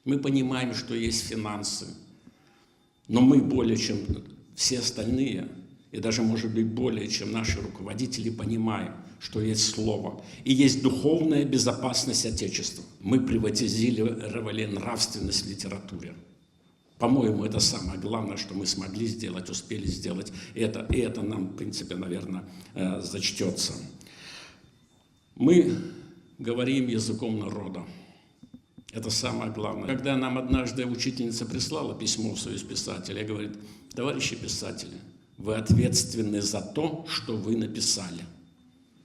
S7: мы понимаем, что есть финансы, но мы более чем все остальные, и даже, может быть, более чем наши руководители, понимаем, что есть слово и есть духовная безопасность Отечества. Мы приватизировали нравственность в литературе. По-моему, это самое главное, что мы смогли сделать, успели сделать. И это нам, в принципе, наверное, зачтется. Мы говорим языком народа. Это самое главное. Когда нам однажды учительница прислала письмо в Союз писателей, говорит: товарищи писатели, вы ответственны за то, что вы написали.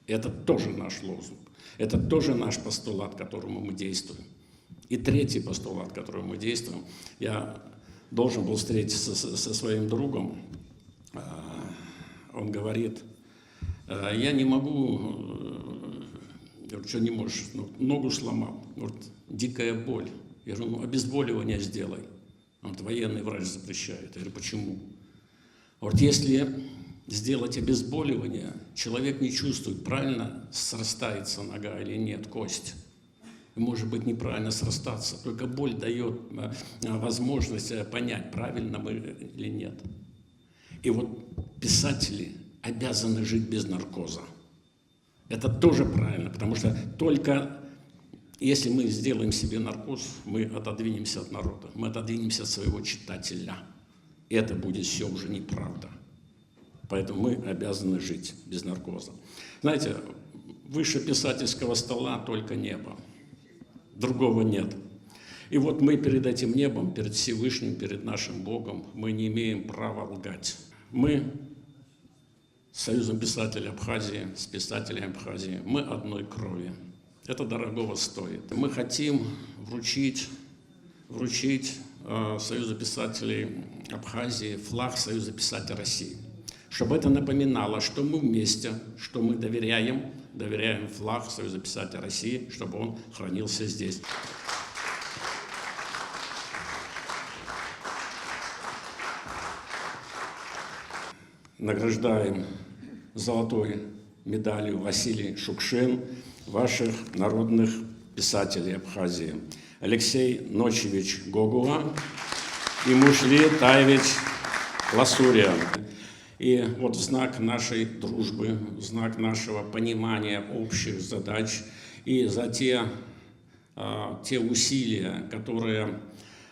S7: Это тоже наш лозунг. Это тоже наш постулат, к которому мы действуем. И третий постулат, к которому мы действуем. Я должен был встретиться со своим другом. Он говорит: я не могу. Я говорю: что не можешь? Ну, ногу сломал. Говорит: дикая боль. Я говорю: ну, обезболивание сделай. Он говорит: военный врач запрещает. Я говорю: почему? Говорит: если сделать обезболивание, человек не чувствует, правильно срастается нога или нет, кость. И может быть неправильно срастаться. Только боль дает возможность понять, правильно мы или нет. И вот писатели обязаны жить без наркоза. Это тоже правильно, потому что только если мы сделаем себе наркоз, мы отодвинемся от народа, мы отодвинемся от своего читателя. И это будет все уже неправда. Поэтому мы обязаны жить без наркоза. Знаете, выше писательского стола только небо. Другого нет. И вот мы перед этим небом, перед Всевышним, перед нашим Богом, мы не имеем права лгать. Мы с Союзом писателей Абхазии, с писателями Абхазии, мы одной крови. Это дорогого стоит. Мы хотим вручить Союзу писателей Абхазии флаг Союза писателей России. Чтобы это напоминало, что мы вместе, что мы доверяем флаг Союза писателей России, чтобы он хранился здесь. Награждаем золотой медалью Василий Шукшин ваших народных писателей Абхазии: Алексей Ночевич Гогуа и Мушли Таевич Ласурия. И вот в знак нашей дружбы, в знак нашего понимания общих задач и за те усилия, которые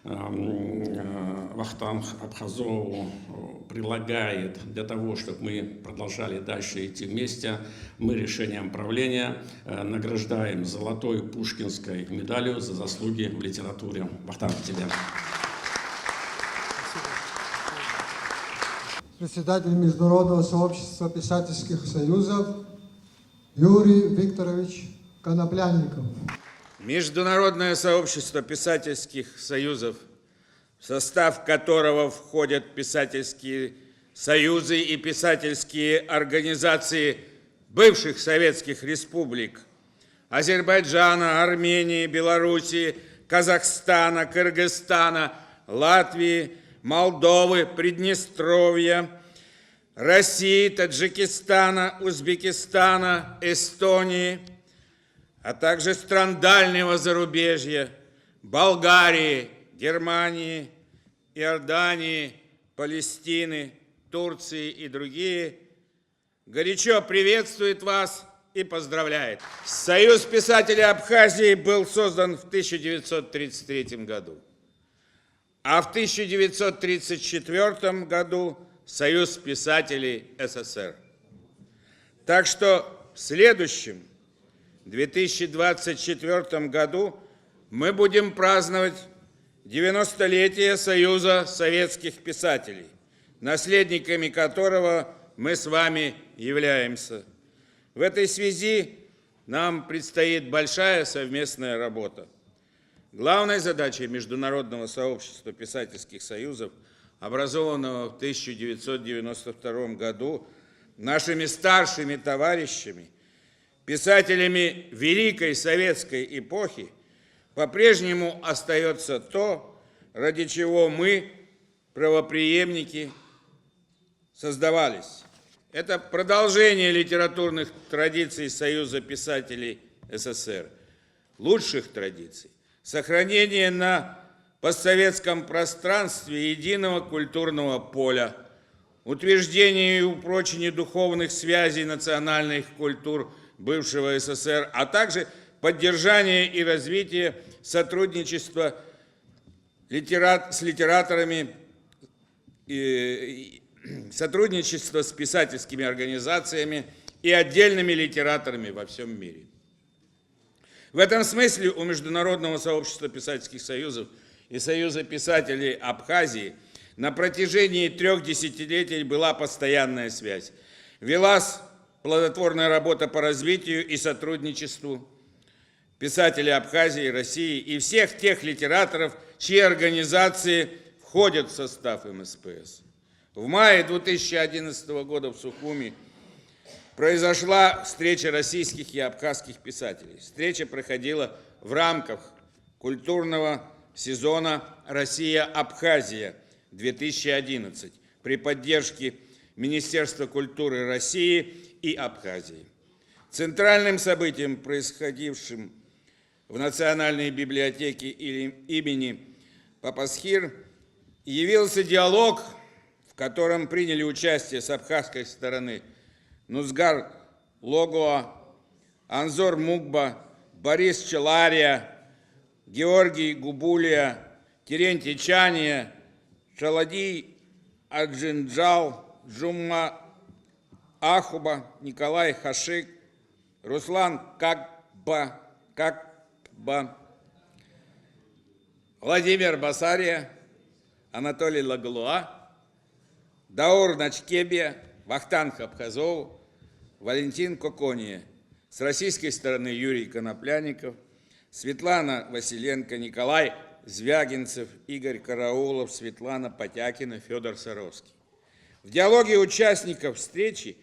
S7: Вахтанг Абхазову прилагает для того, чтобы мы продолжали дальше идти вместе, мы решением правления награждаем золотой пушкинской медалью за заслуги в литературе. Вахтанг, тебе.
S1: Председатель Международного сообщества писательских союзов Юрий Викторович Коноплянников.
S8: Международное сообщество писательских союзов, в состав которого входят писательские союзы и писательские организации бывших советских республик Азербайджана, Армении, Белоруссии, Казахстана, Кыргызстана, Латвии, Молдовы, Приднестровья, России, Таджикистана, Узбекистана, Эстонии, а также стран дальнего зарубежья, Болгарии, Германии, Иордании, Палестины, Турции и другие, горячо приветствует вас и поздравляет. Союз писателей Абхазии был создан в 1933 году. а в 1934 году Союз писателей СССР. Так что в следующем, 2024 году, мы будем праздновать 90-летие Союза советских писателей, наследниками которого мы с вами являемся. В этой связи нам предстоит большая совместная работа. Главной задачей Международного сообщества писательских союзов, образованного в 1992 году нашими старшими товарищами, писателями Великой Советской эпохи, по-прежнему остается то, ради чего мы, правопреемники, создавались. Это продолжение литературных традиций Союза писателей СССР, лучших традиций, сохранение на постсоветском пространстве единого культурного поля, утверждение и упрочение духовных связей национальных культур бывшего СССР, а также поддержание и развитие сотрудничества с литераторами, сотрудничество с писательскими организациями и отдельными литераторами во всем мире. В этом смысле у Международного сообщества писательских союзов и Союза писателей Абхазии на протяжении 3 десятилетий была постоянная связь. Велась плодотворная работа по развитию и сотрудничеству писателей Абхазии, России и всех тех литераторов, чьи организации входят в состав МСПС. В мае 2011 года в Сухуми произошла встреча российских и абхазских писателей. Встреча проходила в рамках культурного сезона «Россия-Абхазия-2011» при поддержке Министерства культуры России и Абхазии. Центральным событием, происходившим в Национальной библиотеке имени Папасхир, явился диалог, в котором приняли участие с абхазской стороны Нузгар Логуа, Анзор Мукба, Борис Челария, Георгий Губулия, Терентий Чания, Шаладий Аджинджал, Джумма Ахуба, Николай Хашик, Руслан Какба, Владимир Басария, Анатолий Лаглуа, Даур Начкебия, Вахтанг Абхазов, Валентин Кокония. С российской стороны Юрий Конопляников, Светлана Василенко, Николай Звягинцев, Игорь Караулов, Светлана Потякина, Федор Саровский. В диалоге участников встречи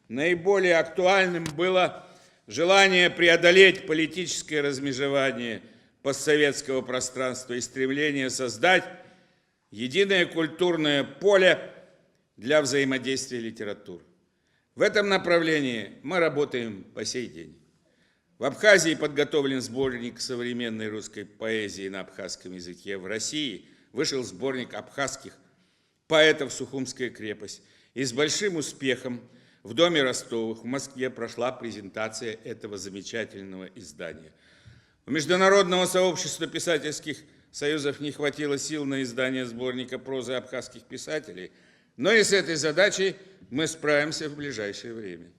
S8: наиболее актуальным было желание преодолеть политическое размежевание постсоветского пространства и стремление создать единое культурное поле для взаимодействия литератур. В этом направлении мы работаем по сей день. В Абхазии подготовлен сборник современной русской поэзии на абхазском языке. В России вышел сборник абхазских поэтов «Сухумская крепость». И с большим успехом в Доме Ростовых в Москве прошла презентация этого замечательного издания. У Международного сообщества писательских союзов не хватило сил на издание сборника прозы абхазских писателей, но и с этой задачей мы справимся в ближайшее время.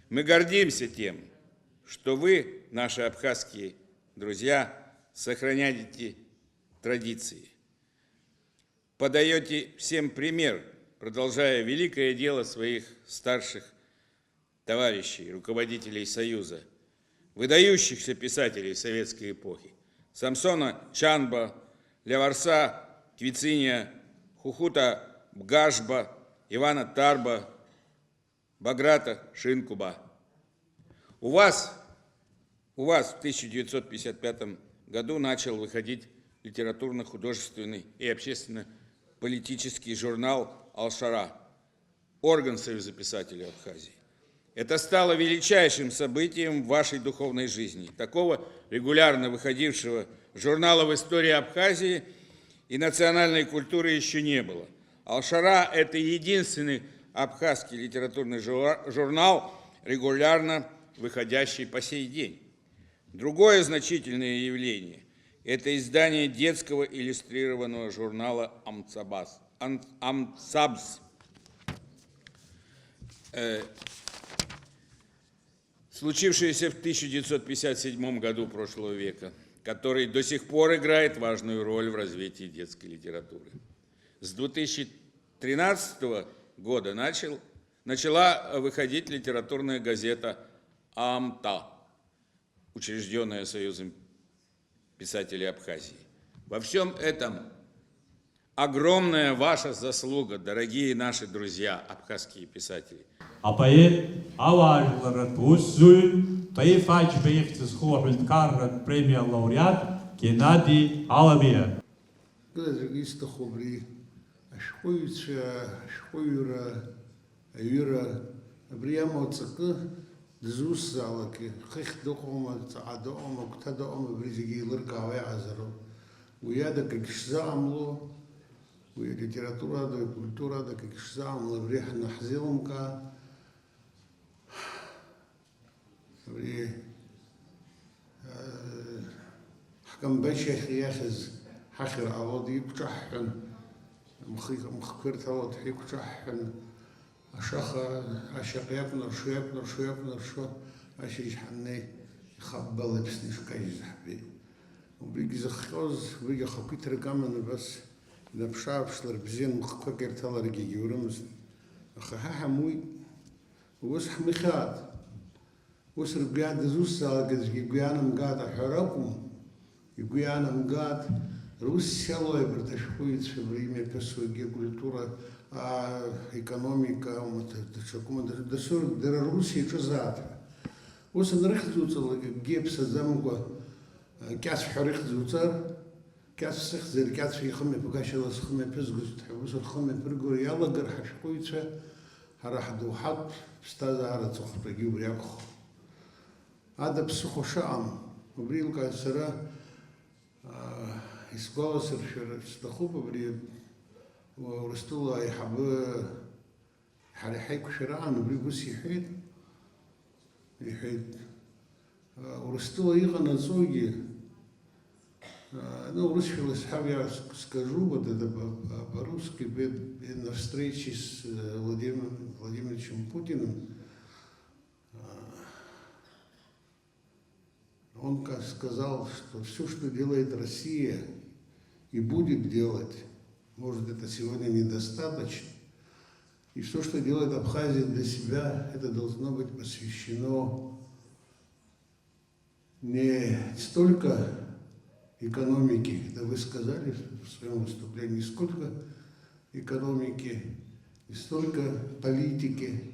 S8: Мы гордимся тем, что вы, наши абхазские друзья, сохраняете традиции, подаете всем пример, продолжая великое дело своих старших товарищей, руководителей Союза, выдающихся писателей советской эпохи: Самсона Чанба, Ляварса Квициния, Хухута Бгашба, Ивана Тарба, Баграта Шинкуба. У вас в 1955 году начал выходить литературно-художественный и общественно-политический журнал «Алшара», орган Союза писателей Абхазии. Это стало величайшим событием в вашей духовной жизни. Такого регулярно выходившего журнала в истории Абхазии и национальной культуры еще не было. «Алшара» – это единственный абхазский литературный журнал, регулярно выходящий по сей день. Другое значительное явление. Это издание детского иллюстрированного журнала «Амцабз». Случившееся в 1957 году прошлого века, который до сих пор играет важную роль в развитии детской литературы. С 2013 года начала выходить литературная газета «Амта», учрежденная Союзом писателей Абхазии. Во всем этом огромная ваша заслуга, дорогие наши друзья, абхазские писатели.
S9: Апоет Аважларат Уссуин, Таифач Бейхтис Хуахвинткаррат премия лауреат Геннадий Аламия.
S10: Газагиста Хобри, Ашхуица, Ашхуира, Аюра, Абриама Цака, Дзус Залаки, Хих Дохома, Цаадома, Ктадома, Бризиги, Лыркаве Азаро. Уяда как Шзамло, уя литература, да культура, да как Шзамло, Врех Нахзилмка. حكم بشيخ ياخذ حخر عوضي كشحن مخكرت عوض حي كشحن أشخا أشق يبنر شو أشيش حني يخبل بسني شو كايز حبي وبيجي زخوز وبيجي خبيت رقمنا بس نبشاف شلر بزين مخكر تلا رجي يورمز أخا حموي وبس حميخات وسر بيان دزوس قد يقيانا مقاد حرقهم يقيانا مقاد روس سلو يبرتشكويت في время песоги культура экономика муташкума дасур дера Руси чозат وسن رخزوت جيبس زمغو كاس حريق زوتر كاس سخزر كاس في خمه بقاش الله خمه بزغز تحوس الخمه برغور يلا قرح شكويت راح دو حط استاذ على تخطي يجيب ياخ هذا بسخو شام وبريل كان سرا إسقاط سر استخوب بري ورستولا يحب حريحيك شرعان بري بس يحيد ورستولا يغنى زوجي ну, русский лысхав я скажу, вот это по-русски, на встрече с Владимиром Владимировичем Путиным, он сказал, что все, что делает Россия и будет делать, может, это сегодня недостаточно, и все, что делает Абхазия для себя, это должно быть посвящено не столько экономики, да вы сказали в своем выступлении, сколько экономики, и столько политики,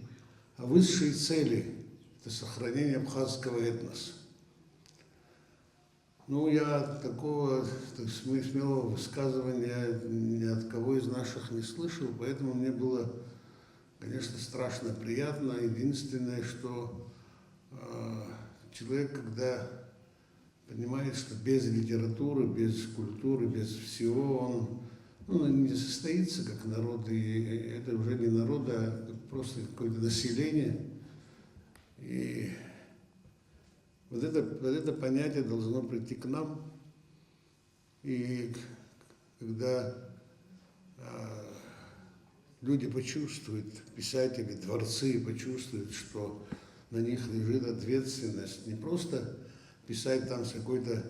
S10: а высшие цели – это сохранение абхазского этноса. Ну, я такого смелого высказывания ни от кого из наших не слышал, поэтому мне было, конечно, страшно приятно. Единственное, что человек, когда понимает, что без литературы, без культуры, без всего он не состоится как народ, и это уже не народ, а просто какое-то население. И вот это понятие должно прийти к нам, и когда люди почувствуют, писатели, творцы почувствуют, что на них лежит ответственность, не просто писать там с какой-то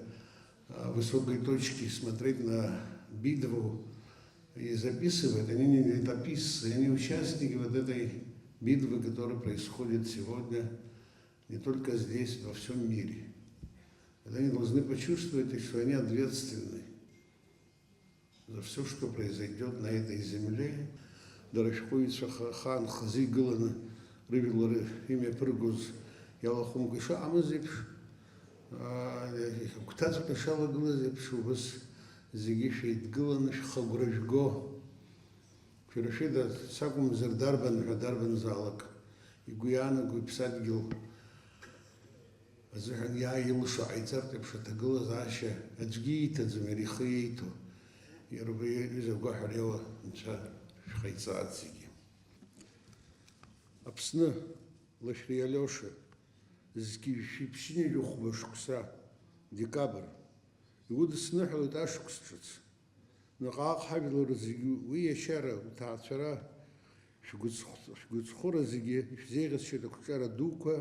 S10: высокой точки, смотреть на битву и записывать, они не летописцы, они участники вот этой битвы, которая происходит сегодня не только здесь, во всем мире. Они должны почувствовать, что они ответственны за все, что произойдет на этой земле. Дарашхуица хан хази гылана рывилары имя прыгуз ялахум гыша амазипш. Ктат пешала глазипш убас зигишит гыланыш хаграшго. Фирашида сакум зардарбан залак. И гуяна гуйпсат гил. Азхан я илша айцарт пшата глазаша аджгит азмерихиту. И рубе изавга халева нча шхайцатсиги. Апсны лашри Алёша зки шипшини люхбашкса декабрь игәыдысныҳәалоит ашықәс ҿыц. Наҟ-ааҟ ҳажәлар зегьы уи иашьара, уҭаацәара, шәгәыцхәыра зегьы ишәзеиӷьасшьеит ақәҿиара дуқәа,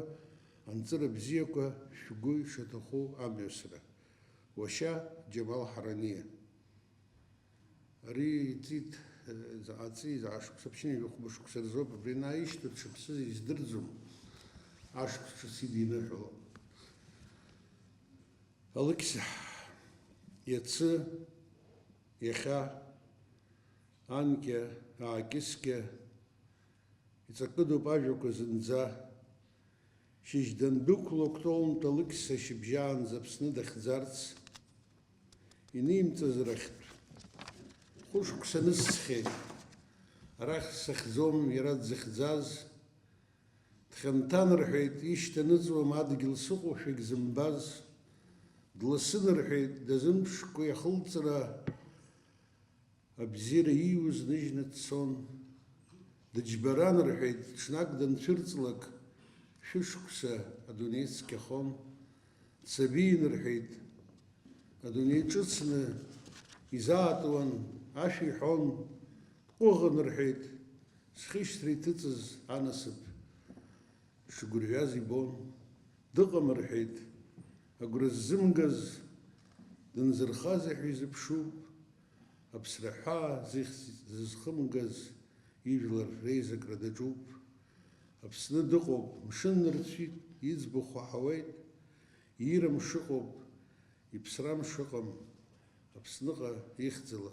S10: анҵыра бзиақәа шәгәы ишаҭаху амҩасра. Уашьа Џьамал Ҳарания. Ари иҵит заҟаҵи, заҟа шықәса ԥшьынҩажәа хәба шықәса рзоуп, абри нааишьҭыр дшыԥсыз издырӡом, ашықәс ҿыц идиныҳәало. Алықьса, иацы, иахьа, анкьа, аакьыскьа, иҵакыдоуп ажәақәа зынӡа. Шьыжь дандәықәло октоунтә Алықьса шьыбжьаанӡа Аԥсны дахьӡарц, инимҵаз рахьтә. Хәышықәса нысҵхьеит, арахь сахьӡом иара дзыхьӡаз, дхьанҭан рҳәеит, ишьҭаныҵуам адгьыл сыҟоушәа егьзымбаз, дласын рҳәеит, дазымԥшқәа иахылҵра, абзиара ииуз ныжьны дцон, дыџьбаран рҳәеит, ҽнак данцәырҵлак, шәышықәса адунеи цқьахон, дсабиин рҳәеит, адунеи ҿыцны изаатуан, ашәа иҳәон, дҟәыӷан рҳәеит, схьышьҭра иҭыҵыз анасыԥ шгәырҩаз ибон, дыҟам рҳәеит, агәра ззымгаз, дынзырхазеи ҳәа изыԥшуп, аԥсраҳәа зызхымгаз ижәлар реизакра даҿуп. Аԥсны дыҟоуп, мшын нырцәит, иӡбахә аҳауеит, ирам шыҟоуп, иԥсрам шыҟам, Аԥсныҟа ихьӡала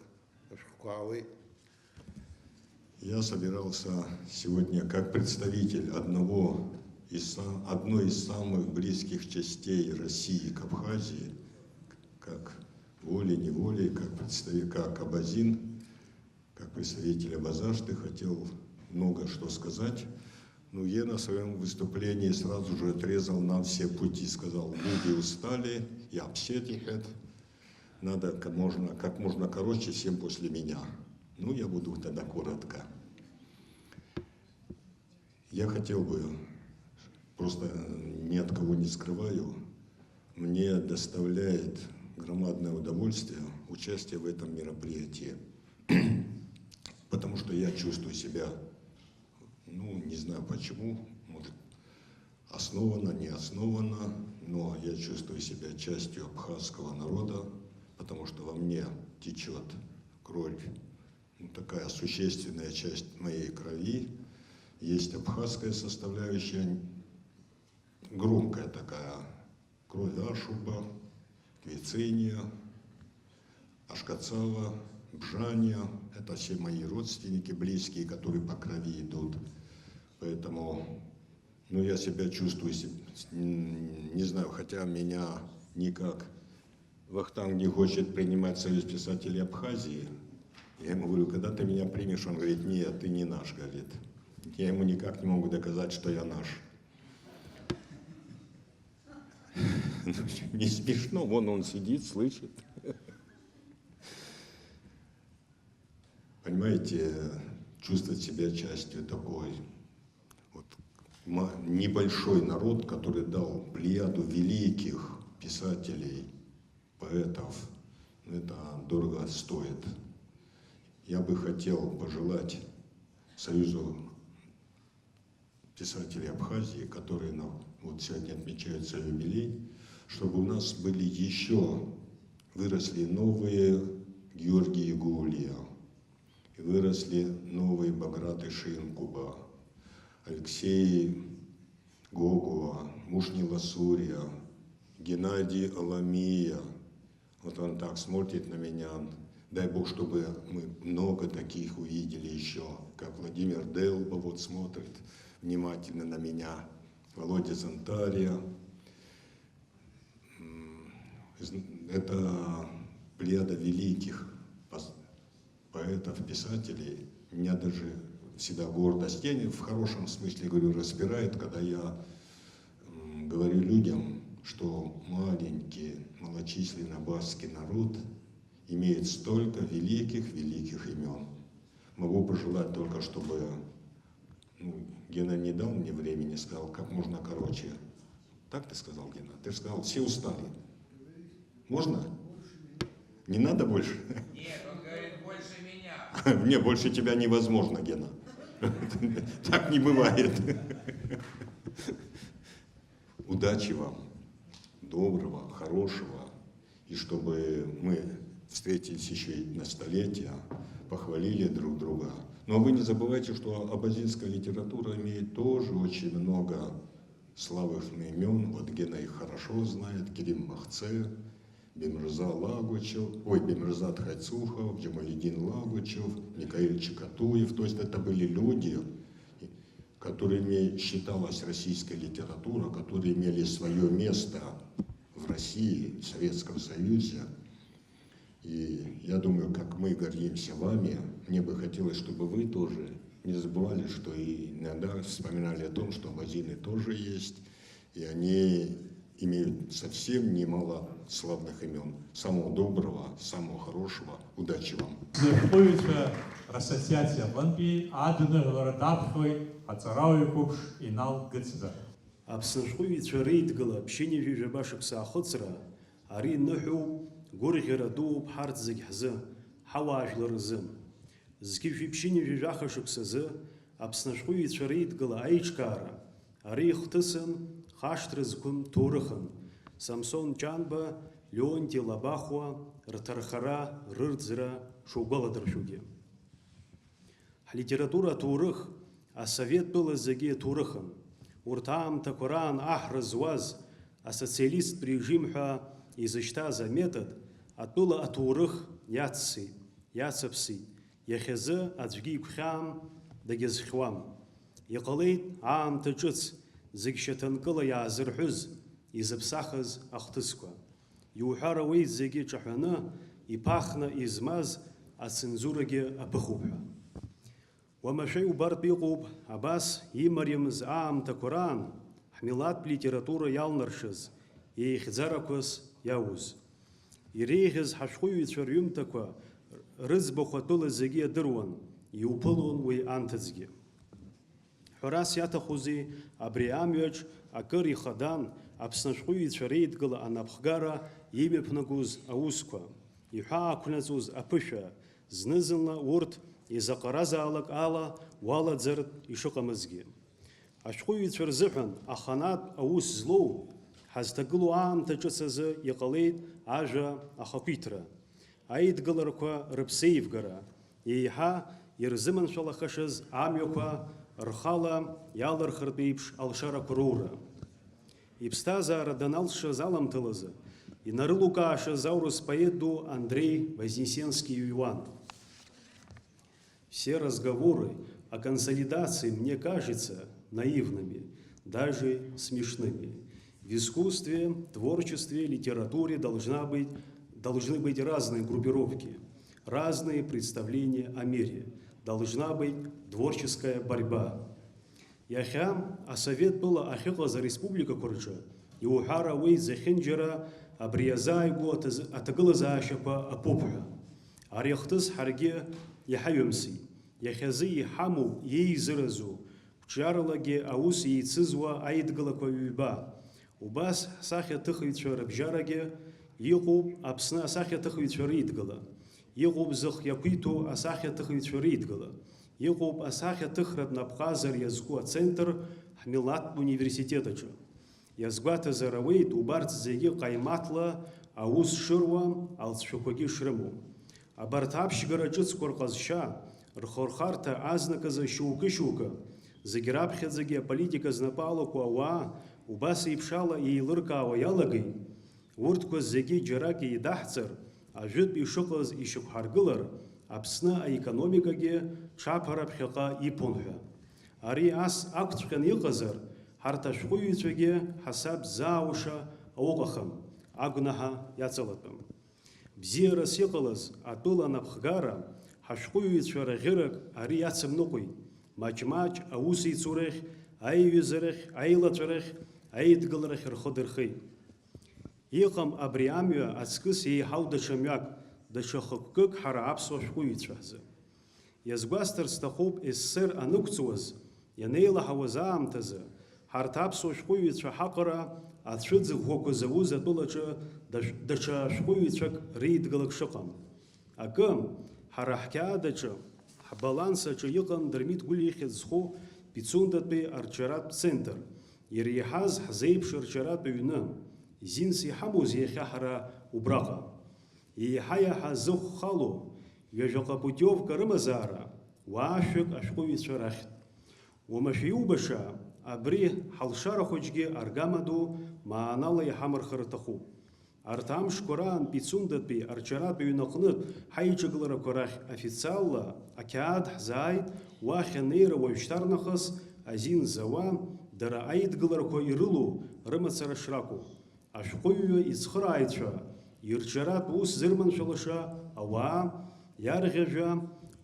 S10: ашәҟәқәа аауеит.
S11: Я собирался сегодня как представитель одной из самых близких частей России к Абхазии, как волей-неволей, как абазин, как представитель Абазашты, хотел много что сказать. Но я на своем выступлении сразу же отрезал нам все пути, сказал, люди устали, я обсетихет, надо как можно короче, всем после меня. Ну, я буду тогда коротко. Я хотел бы, просто ни от кого не скрываю, мне доставляет громадное удовольствие участие в этом мероприятии, потому что я чувствую себя, ну, не знаю почему, может, основано, не основано, но я чувствую себя частью абхазского народа, потому что во мне течет кровь, ну, такая существенная часть моей крови. Есть абхазская составляющая, громкая такая, кровь Ашуба, Квициния, Ашкацава, Бжания. Это все мои родственники близкие, которые по крови идут. Поэтому, ну, я себя чувствую, не знаю, хотя меня никак Вахтанг не хочет принимать Союз писателей Абхазии. Я ему говорю, когда ты меня примешь? Он говорит, нет, ты не наш, говорит. Я ему никак не могу доказать, что я наш. Не смешно, вон он сидит, слышит. Понимаете, чувствовать себя частью такой вот небольшой народ, который дал плеяду великих писателей, поэтов, это дорого стоит. Я бы хотел пожелать Союзу писателей Абхазии, которые вот сегодня отмечают свой юбилей, чтобы у нас были еще, выросли новые Георгий Гулия, и выросли новые Баграты Шинкуба, Алексей Гогуа, Мушни Ласурия, Геннадий Аламия. Вот он так смотрит на меня. Дай Бог, чтобы мы много таких увидели еще, как Владимир Делба вот смотрит внимательно на меня, Володя Зантария. Это плеяда великих поэтов, писателей. Меня даже всегда гордость, я в хорошем смысле говорю, распирает, когда я говорю людям, что маленький, малочисленный абхазский народ имеет столько великих имен. Могу пожелать только, чтобы Гена не дал мне времени, сказал, как можно короче. Так ты сказал, Гена? Ты же сказал, все устали. Можно? Не надо больше?
S8: Нет, он говорит, больше меня.
S11: Мне больше тебя невозможно, Гена. Так не бывает. Удачи вам, доброго, хорошего, и чтобы мы встретились еще и на столетия, похвалили друг друга. Но вы не забывайте, что абазинская литература имеет тоже очень много славных имен. Вот Гена их хорошо знает: Керим Махце, Бемирза Бемирза Тхайцухов, Джамалидин Лагучев, Микаэль Чикатуев. То есть это были люди, которыми считалась российская литература, которые имели свое место в России, в Советском Союзе. И я думаю, как мы гордимся вами, мне бы хотелось, чтобы вы тоже не забывали, что и иногда вспоминали о том, что абазины тоже есть, и они имеют совсем немало славных имен. Самого доброго, самого хорошего. Удачи вам.
S12: Аԥсны реидгыла ԥшьыни жәижәаба шықәса ахәыцра, ари ныҳәоуп, гәырӷьара дууп ҳарҭ зегь ҳзы, ҳауаажәлар рзы. Зқьышәи ԥшьыни жәижәаха шықәсазы Аԥсны ашәҟәыҩҩцәа реидгыла аиҿкаара, ари ихҭысын хашҭра зқәым ҭоурыхын. Самсон Ҷанба, Леонти Лабахуа рҭархара, рырӡра шугәаладыршәогьы. Ҳлитература аҭоурых асоветтәыла зегьы иаҭоурыхын. Урҭ аамҭақәа раан аҳра зуаз асоциалисттә режим ҳәа изышьҭаз аметод атәыла аҭоурых иаццеит, иацыԥсит. Иахьазы аӡәгьы игәхьаам, дагьазхьуам. Иҟалеит аамҭа ҿыц зегь шьаҭанкыла иаазырҳәыз, изыԥсахыз ахҭысқәа. Иуҳәар ауеит зегьы ҿаҳәаны, иԥахны измаз ацензурагьы аԥыхуп ҳәа. Уамашәа иубартә иҟоуп абас имариамыз аамҭақәа раан ҳмилаҭтә литература иалнаршаз еихьӡарақәас иауз. Иреиӷьыз ҳашәҟәыҩҩцәа рҩымҭақәа рыӡбахә атәыла зегьы иадыруан, иуԥылон уи анҭыҵгьы. Ҳәарас иаҭахузеи абри амҩаҿ акыр ихадан Аԥсны ашәҟәыҩҩцәа реидгыла анапхгара имҩаԥнагоз аусқәа, иҳәаақәнаҵоз аԥышәа, зны-зынла урҭ изаҟаразаалак ала уалаӡартә ишыҟамызгьы. Ашәҟәыҩҩцәа рзыҳәан аханатә аус злоу ҳазҭагылоу аамҭа ҿыц азы иҟалеит ажәа ахақәиҭра, аидгыларақәа рыԥсеивгара, еиҳа ирзыманшәалахашаз амҩақәа рхала иалырхыртә еиԥш алшарақәа роура. Иԥсҭазаара даналшаз аламҭалазы инарылукаашаз аурыс поет ду Андрей Вознесенский иҩуан. Все разговоры о консолидации мне кажутся наивными, даже смешными. В искусстве, творчестве, литературе должны быть разные группировки, разные представления о мире. Должна быть творческая борьба. Иахьа асовет была ахьыҟаз ареспубликақәа рҿы иуҳәар ауеит зехьынџьара абри иазааигәоу аҭагылазаашьақәа аԥуп ҳәа. Ари ахҭыс ҳаргьы иҳаҩымсит. Иахьазы иҳамоуп иеизыразу қәҿиаралагьы аус еицызуа аидгылақәа ҩба. Убас ҳсахьаҭыхыҩцәа рыбжьарагьы иҟоуп Аԥсны асахьаҭыхыҩцәа реидгыла. Иҟоуп зых иақәиҭу асахьаҭыхыҩцәа реидгыла. Иҟоуп асахьаҭыхратә напҟазар иазку ацентр ҳмилаҭтә университет аҿы. Иазгәаҭазар ауеит убарҭ зегьы ҟаимаҭла аус шыруа, алҵшәақәагьы шрымоу. Абарҭ аԥшьгара ҿыцқәа рҟазшьа, рхырхарҭа азныказы шьоукы-шьоукы, зегьы раԥхьаӡагьы аполитика знапы алаку ауаа убас еиԥшала еилыркаауа иалагеит. Урҭқәа зегьы џьарак еидаҳҵар, ажәытә ишыҟаз ишьақәҳаргылар, Аԥсны аекономикагьы ҽаԥара ԥхьаҟа иԥон ҳәа. Ари ас акәҵәҟьаны иҟазар, ҳарҭ ашәҟәыҩҩцәагьы ҳасаб ззаауша ауҟахым, агәнаҳа иаҵалатәым. Бзиарас иҟалаз атәыла анапхгара ҳашәҟәыҩҩцәа раӷьырак ари иацымныҟәеит. Маҷ-маҷ аусеицурахь, аиҩызарахь, аилаҵәарахь, аидгыларахь рхы дырхеит. Иҟам абри амҩа аҵкыс еиҳау даҽа мҩак, даҽа хықәкык ҳара аԥсуа шәҟәыҩҩцәа ҳзы. Иазгәасҭар сҭахуп СССР анықәҵуаз, ианеилаҳауаз аамҭазы, ҳарҭ аԥсуа шәҟәыҩҩцәа ҳаҟара ацәыӡӷәақәа зауз атәылаҿы даҽа шәҟәыҩҩцәак реидгылак шыҟам. Акы, ҳара ҳқьаадаҿы, ҳбаланс аҿы иҟан Дырмит Гәлиа ихьӡ зху Пицундатәи арҿиаратә центр, иреиҳаз ҳзеиԥш рҿиаратә ҩны. Зинс иҳамоузеи иахьа ҳара убраҟа? Еиҳа-иаҳа зыхәхало ҩажәаҟа путиовка рымазаара уаашәык ашәҟәыҩҩцәа рахьтә. Уамашәа иубаша, абри ҳалшара хәыҷгьы аргама ду маанала иҳамырхыр рҭахуп. Арҭ амшқәа раан Пицундатәи арҿиаратә ҩны аҟнытә ҳаиҿагыларақәа рахь официалла ақьаад ҳзааит, уахь анеира уажәшьҭарнахыс азин зауа, дара аидгыларақәа ирылоу рымацара шракәу. Ашәҟәыҩҩы ицхырааҩцәа ирҿиаратә ус зырманшәалаша ауаа иарӷьажәа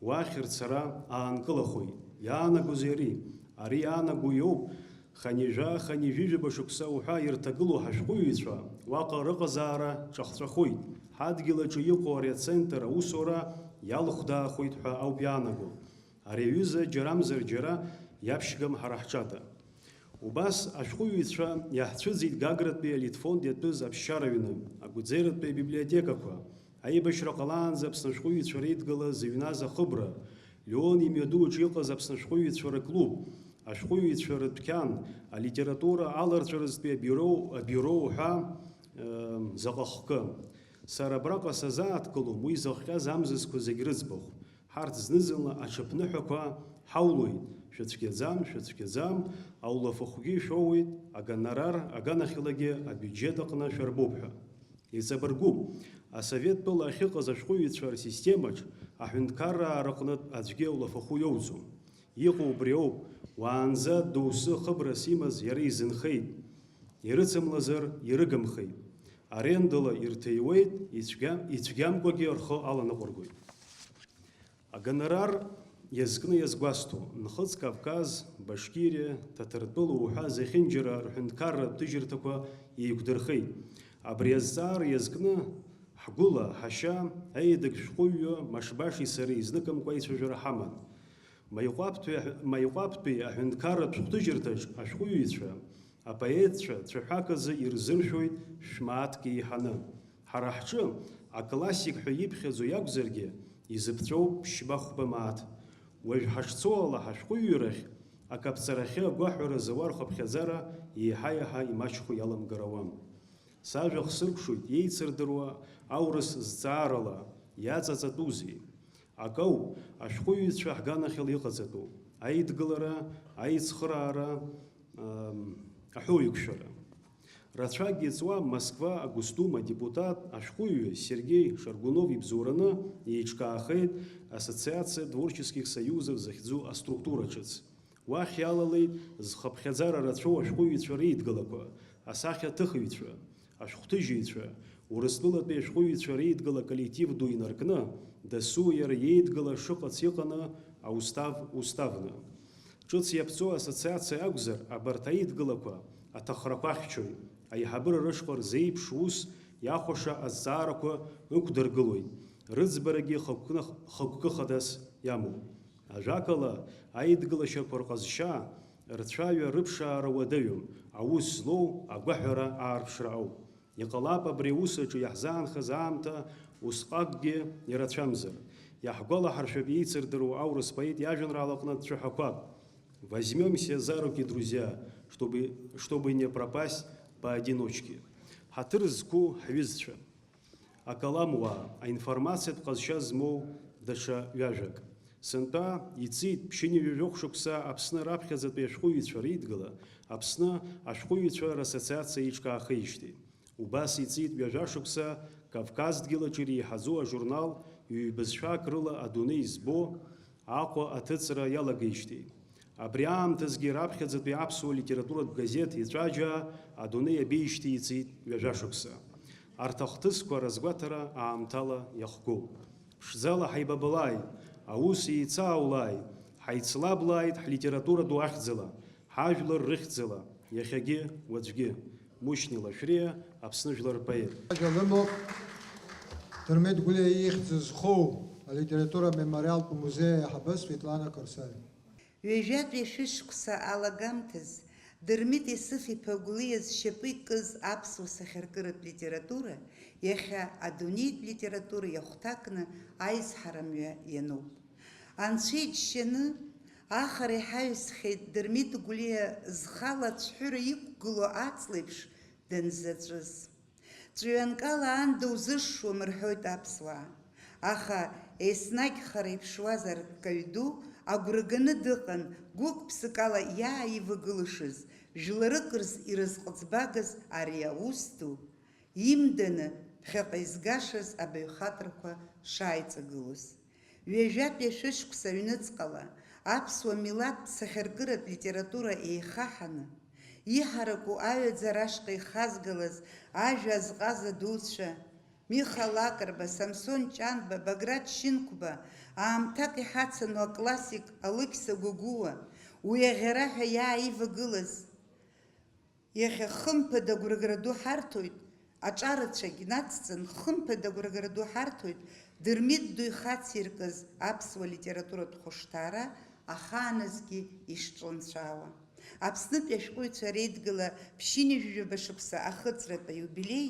S12: уахь рцара аанкылахоит. Иаанагозеи ари? Ари иаанаго иоуп ханижәа, ханижәижәаба шықәса уҳәа ирҭагылоу ҳашәҟәыҩҩцәа уаҟа рыҟазаара ҿахҵәахоит. Ҳадгьыл аҿы иҟоу ари ацентр аусура иалхәдаахоит ҳәа ауп иаанаго. Ари аҩыза џьарамзар џьара иаԥшьгам ҳара ҳҿада. Убас ашәҟәыҩҩцәа иаҳцәыӡит Гагратәи алитфонд иатәыз аԥсшьара ҩны, агәӡеиратәи абиблиотекақәа, аибашьра ҟалаанӡа Аԥсны ашәҟәыҩҩцәа реидгыла зыҩназ ахыбра, Леон имҩаду аҿы иҟаз Аԥсны ашәҟәыҩҩцәа рыклуб, ашәҟәыҩҩцәа рыдәқьан, алитература аларҵәаразтәи абиуро уҳәа заҟа хкы. Сара абраҟа сазааҭгылом уи зыхҟьаз амзызқәа зегь рыӡбахә. Ҳарҭ зны-зынла аҽыԥныҳәақәа ҳаулоит. Шәыцәгьаӡам, шәыцәгьаӡам, аулафахәгьы шәоуит, агонорар аганахьалагьы абиуџьет аҟны шәарбоуп ҳәа. Иҵабыргуп, асовет тәыла ахьыҟаз ашәҟәыҩҩцәа рсистемаҿ аҳәынҭқарраа рҟнытә аӡәгьы аулафахәы иоуӡом. Иҟоу убри ауп, уаанӡа доусы хыбрас имаз иара изынхеит, ирыцымлазар ирыгымхеит. Арендала ирҭиуеит, ицәгьамкәагьы рхы аланыҟәыргоит. Агонорар иазкны иазгәасҭо, Нхыҵ Кавказ, Башкирия, Ҭаҭыртәыла уҳәа зехьынџьара рҳәынҭқарратә ҭыжьырҭақәа еиқәдырхеит. Абри азҵаара иазкны ҳгәыла, ҳашьа, аедаг шәҟәыҩҩы Машбаши сареи зныкымкәа аицәажәара ҳаман. Маиҟәаԥтәи аҳәынҭқарратә шәҟәҭыжьырҭаҿ ашәҟәыҩҩцәа, апоетцәа цәаҳәак азы ирзыршәоит шәмааҭк еиҳаны. Ҳара ҳҿы аклассик ҳәа иԥхьаӡо иакәзаргьы, изыԥҵәоуп ԥшьба-хәба мааҭ. Уажә ҳашцо ала ҳашәҟәыҩҩрахь, акаԥҵарахьы агәаҳәара зауар хыԥхьаӡара еиҳа-иаҳа имаҷхо иаламгар ауам. Сажәа хсыркәшоит иеицырдыруа аурыс зҵаарала иаҵаҵатәузеи. Акауп, ашәҟәыҩҩцәа ҳганахьала иҟаҵатәу, аидгылара, аицхыраара, аҳәоуеиқәшәара. Рацәак иҵуа Москва агәыстума депутат ашәҟәыҩҩы Сергей Шаргунов ибзоураны иеиҿкаахеит Ассоциациа творческих союзов захьӡу аструктура ҿыц. Уахь иалалеит зхыԥхьаӡара рацәоу ашәҟәыҩҩцәа реидгылақәа, асахьаҭыхыҩцәа, ашәҟәҭыжьыҩцәа, Урыстәылатәи ашәҟәыҩҩцәа реидгыла коллектив ду инаркны, дасу иара иеидгыла шыҟац иҟаны уставны. Ҿыц иаԥҵо ассоциациа акәзар, абарҭ аидгылақәа аҭахрақәа ахьчоит, аиҳабыра рышҟа рзеиԥш ус иахәаша азҵаарақәа ықәдыргылоит, рыӡбарагьы хықәкы хадас иамоуп. Ажәакала, аидгылашьақәа рҟазшьа, рцәаҩа рыԥшаара уадаҩым, аус злоу агәаҳәара аарԥшра ауп. Иҟалап абри аус аҿы иаҳзаанхаз аамҭа усҟакгьы ирацәамзар. Иаҳгәалаҳаршәап иеицырдыруа аурыс поет иажәеинраалаҟнытә цәаҳәақәак. Возьмемся за руки, друзья, чтобы не пропасть поодиночке. Ҳаҭыр зқәу ҳҩызцәа, акаламуаа, аинформациатә ҟазшьа змоу даҽа ҩажәак. Сынтәа иҵит ԥшьынҩажәох шықәса Аԥсны раԥхьаӡатәи ашәҟәыҩҩцәа реидгыла, Аԥсны ашәҟәыҩҩцәа рассоциациа еиҿкаахеижьҭеи. Убас иҵит ҩажәа шықәса Кавказ дгьыл аҿы иреиҳаӡоу ажурнал ҩ-бызшәак рыла адунеи збо Аҟәа аҭыҵра иалагеижьҭеи. Абри аамҭазгьы раԥхьаӡатәи аԥсуа литературатә газеҭ иҵәаџьаа адунеи абеижьҭеи иҵит ҩажәа шықәса. Арҭ ахҭысқәа разгәаҭара аамҭала иахгоуп. Ԥшӡала ҳаибабалааит, аус еицааулааит, ҳаицлаблааит ҳлитература ду ахьӡала, ҳажәлар рыхьӡала, иахьагьы уаҵәгьы. Мушьни Лашәриа, Аԥсны жәлар поет.
S1: Дырмит Гәлиа ихьӡ зхоу алитература мемориалтә музеи аиҳабы Светлана Корсави.
S13: Ҩажәатәи шәышықәса алагамҭаз Дырмит Есыф-иԥа Гәлиа зшьапы икыз аԥсуа сахьаркыратә литература, иахьа адунеитә литература иахәҭакны аизҳара мҩа иануп. Анцәа иџьшьаны ахара иҳаҩсхьеит Дырмит Гәлиа зхала ацәҳәыра иқәгыло аҵлеиԥш данзаҵәыз. Ҵәҩанкала аанда узышшуам рҳәоит аԥсуаа, аха еснагь хара иԥшуаз арккаҩ ду агәра ганы дыҟан гәык-ԥсык ала иааивагылашыз, жәларык рзы ирызҟыӡбагаз ари аус ду, имданы ԥхьаҟа изгашаз абаҩхатәрақәа шааиҵагылоз. Ҩажәатәи шәышықәса аҩныҵҟала аԥсуа милаҭтә сахьаркыратә литература еихаҳаны, иҳараку аҩаӡара ашҟа ихазгалаз ажәа азҟаза дуцәа Миха Лакрба, Самсон Ҷанба, Баграт Шьынқәба, аамҭак иҳацану аклассик Алықьса Гәыгәуа, уи аӷьараҳәа иааивагылаз, иахьа хымԥада агәрагара ду ҳарҭоит, аҿарацәагь нацҵан хымԥада агәрагара ду ҳарҭоит, Дырмит ду ихациркыз аԥсуа литературатә хәышҭаара ахааназгьы ишҿынцәаауа. Аԥснытәи ашәҟәыҩҩцәа реидгыла ԥшьынҩажәижәаба шықәса ахыҵратә аиубилеи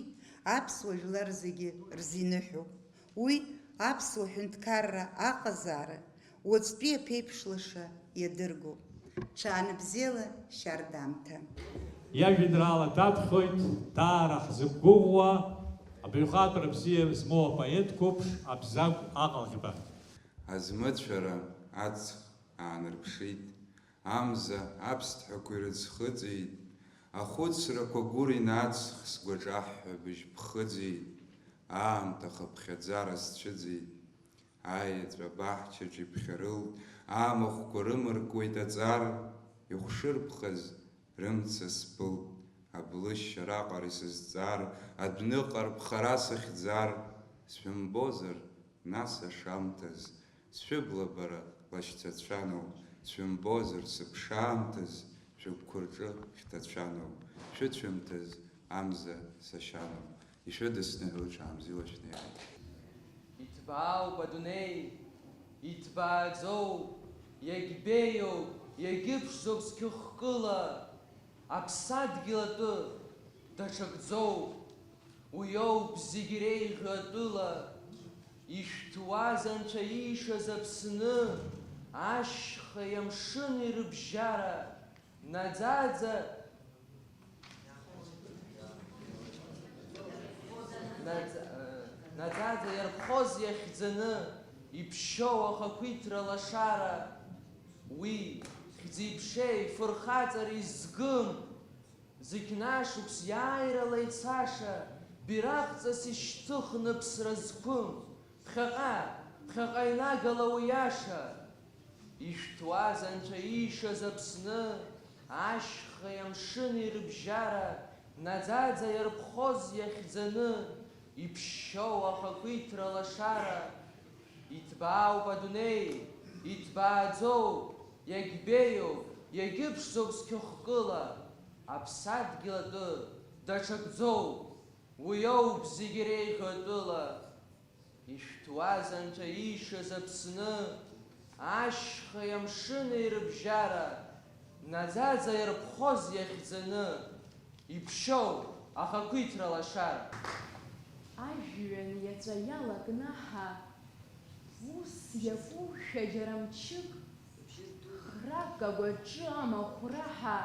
S13: аԥсуа жәлар зегьы рзиныҳәоуп. Уи аԥсуа ҳәынҭқарра аҟазаара уаҵәтәи аԥеиԥшлаша иадыргоуп. Ҽаанбзиала шьардаамҭа.
S9: Иажәеинраала даԥхьоит даара ҳзықәгәыӷуа абаҩхатәра бзиа змоу апоет қәыԥш Абзагә Аҟалӷьба.
S14: Азмыцәара аҵх аанарԥшит, амза аԥсҭҳәақәа ирыӡхыҵит, ахәыцрақәа гәыр инацх сгәаҿаҳәа быжь ԥхыӡит, аамҭа хыԥхьаӡара сцәыӡит, аеҵәа баҳчаҿ иԥхьарылт, амахәқәа рымаркуеит аҵар, ихәшырԥхаз рымца спылт, аблышьа араҟара исызҵар, адәныҟа рԥхара сахьӡар, сшәымбозар, нас ашамҭаз, сшәыбла бара лашьцацәаноу, сшәымбозар сыԥшаамҭаз, шәыгәқәа рҿы хьҭацәаноу, шәыцәымҭаз амза сашьаноу, ишәыдысны рыҽаамзила шәнеиуеит.
S5: Иҭбаауп адунеи, иҭбааӡоуп, иагьбеиоуп, иагьыԥшӡоуп зқьыхкыла, аԥсадгьыл атәы даҽакӡоуп, уиоуп зегь реиӷьу атәыла, ишәҭуаз анцәа иишаз Аԥсны, ашьхеи амшыни рыбжьара, наӡаӡа иарԥхоз иахьӡаны, иԥшьоу ахақәиҭра лашара, уи хьӡи-ԥшеи фырхаҵара изгым, зегь нашықәс иааирала ицаша, бираҟҵас ишьҭыхны ԥсра зқәым, ԥхьаҟа инагала уиаша, ишәҭуаз анцәа иишаз Аԥсны, ашьхеи амшыни рыбжьара, наӡаӡа иарԥхоз иахьӡаны, иԥшьоу ахақәиҭра лашара, иҭбаауп адунеи, иҭбааӡоуп, иагьбеиоуп, иагьыԥшӡоуп зқьыхкыла, аԥсадгьыл атәы даҽакӡоуп, уиоуп зегь реиӷьу атәыла, ишәҭуаз анцәа иишаз Аԥсны, ашьхеи амшыни рыбжьара, наӡаӡа иарԥхоз иахьӡаны, иԥшьоу ахақәиҭра лашара.
S15: Ажәҩан иаҵәа иалагнаҳа, ус иакушәа џьара мчык, храк агәаҿы амахә раҳа,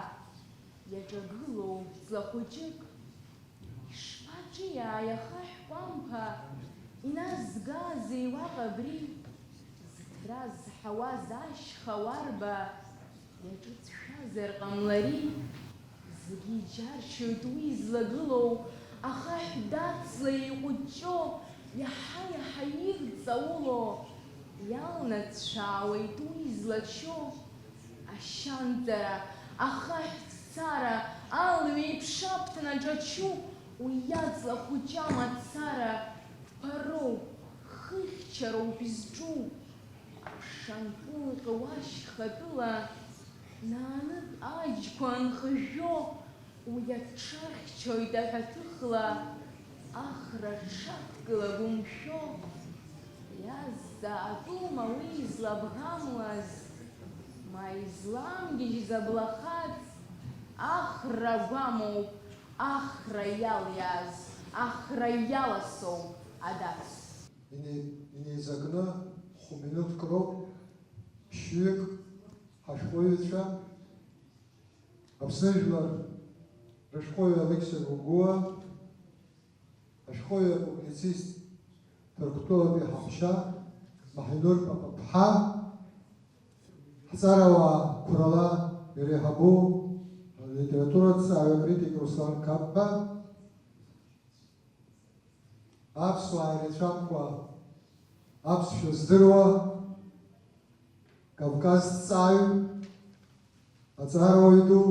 S15: иаҿагылоу ҵла хәыҷык, ишԥаҿиааи ахаҳәқәамԥа, иназгазеи уаҟа абри, зыҭра зҳауаз ашьха уарба, иаҿыҵшәазар ҟамлари, зегьы иџьаршьоит уи злагылоу, ахаҳә дацла еиҟәыҷҷо, иаҳа-иаҳа ирҵауло, иалнацәаауеит уи злачо, ашьанҵара, ахаҳә цара, алҩа иԥшаԥҭан аҿачу, уи иаҵла хәыҷы амацара, ԥароуп, хыхьчароуп изҿу, аԥшанкылҟа уашьхатәыла, наанык аџьқәа анхыжәжәо, уи аҽахьчоит аҳәаҭыхла, ахра ҽадкыла гәымшәо, иазҵаатәума уи злабӷамлаз, ма изламгьежьыз аблахаҵ, Ахра гәамоуп, ахра иалиааз, ахра иаласоуп адац.
S1: Инеизакны хә-минуҭк роуп, ԥшьҩык ҳашәҟәыҩҩцәа, Аԥсныжәлар рышәҟәыҩҩы Алықьса Гәыгәуа, ашәҟәыҩҩы апублицист Ҭырқәтәылатәи ҳаҳәшьа Маҳинур Папа-ԥҳа, ҳҵарауаа қәрала иреиҳабу алитературатә аҩакритик Руслан Қапба, аԥсуаа иреицәамкәа аԥсшәа здыруа кавказҭҵааҩ, аҵарауаҩ ду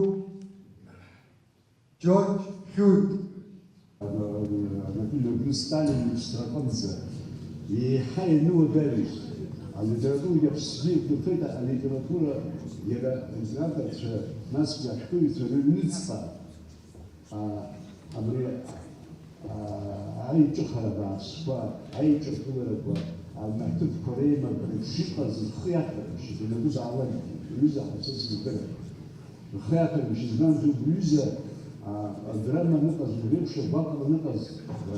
S1: Џьорџь Хьуит.
S16: Например, Сталин Страпанца и Хайну Дариш. А литература я всегда это, а литература я знаю, что нас яшкуется ревница. А мы айчо харабашва, айчо кулерба, а мактуб корейма брешипа зхиата, что не буду алан, блюза хасас бер. Хиата бишизман ту блюза الدراما نقص بليبش البطل نقص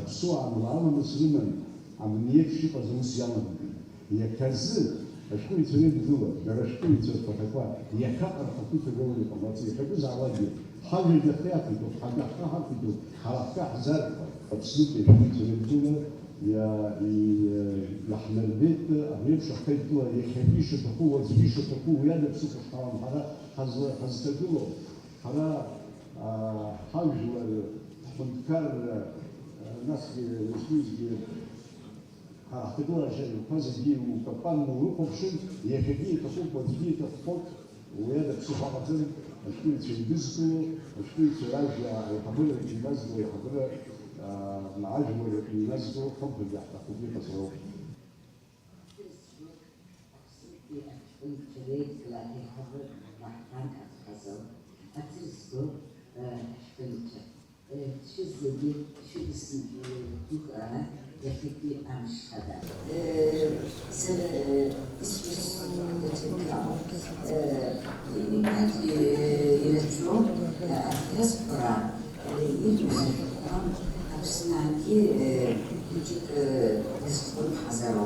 S16: بسوء عن العالم مسلما عم نيكشي قصص يلا هي كذب اشكون يتريد بدوله ده اشكون يتريد فتقوا هي كفر حطيت الجولة القماطية فجوز عواجي حاجة دخياتي حاجة حاجة حركة حزار بسيط يتريد بدوله يا احنا البيت بيمشي حكايته يخليش تقوى زبيش تقوى يا ده بسيط الحرام هذا حز تقوله هذا حاجة منكر ناس يسوي هتقول عشان هذا دي وكبان وقفشن يخليه تقوم بتجي تفوت ويا ده بصفاتين أشكي تلبسه أشكي تراجع يحضر الناس ويحضر معجم الناس وفضل يحتفظ بتصرف.
S17: Çizgi, şu isim yukarı, efekti anışkada. Sen İsveç'in tekrar, İngilizce yönetiyor, diaspora, İngilizce hapsinaki küçük destur hazırı,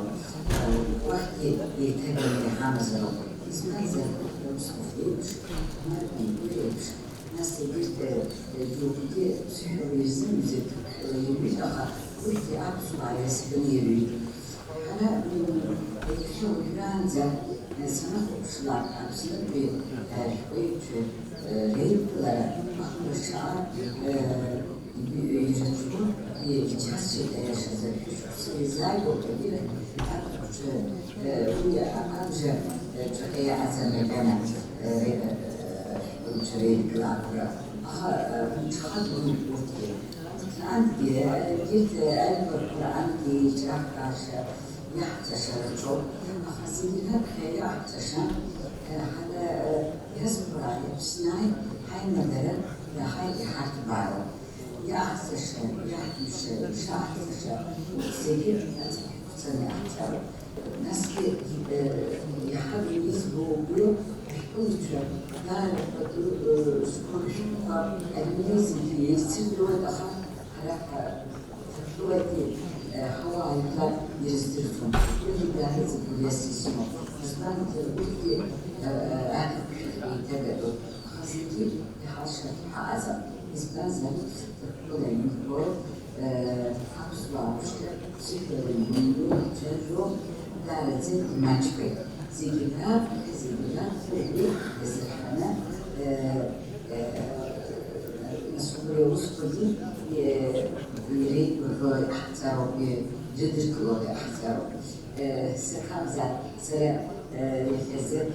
S17: vakti yeterli hazırı. İsmail'de Yusuf'uymuş, Martin'uymuş. Nasıl bir yolda psikolojisi müzik yürüyor daha bu ihtiyat suayesinde yürüyor. Hala şu Yunanca sanat okuşlar aslında bir boyutçu reyiplara bakmışlar yürütüyor bir çarşıda yaşadı. Sizler oldu bir bu ancak çok iyi azamedene شريك العقرة تخدم الوقت عندي جيت أكبر عندي شرح يحتشر الجو أخذني هكذا يحتشر هذا يصبر على الصناعي هاي مثلا هاي حرف بعض يحتشر يحتشر سيجيب سنة أكثر ناس يحبوا يسبوا Ultra, dar sconfitta all'esito istituto haraka fattuati hawaii yestirtum quindi da hezzo polissimo sbante tutti يتبعوا خاصتي بحاشا حازة إسبازا تقول المكبور حبس وعوشة سفر المنور جرو دار زيت ماجبي زيجيبها فعلي الزحمة مسؤولية وسطي يريد بالرؤية أحتارو بجدر كلوري أحتارو سكابزة سرع الجزر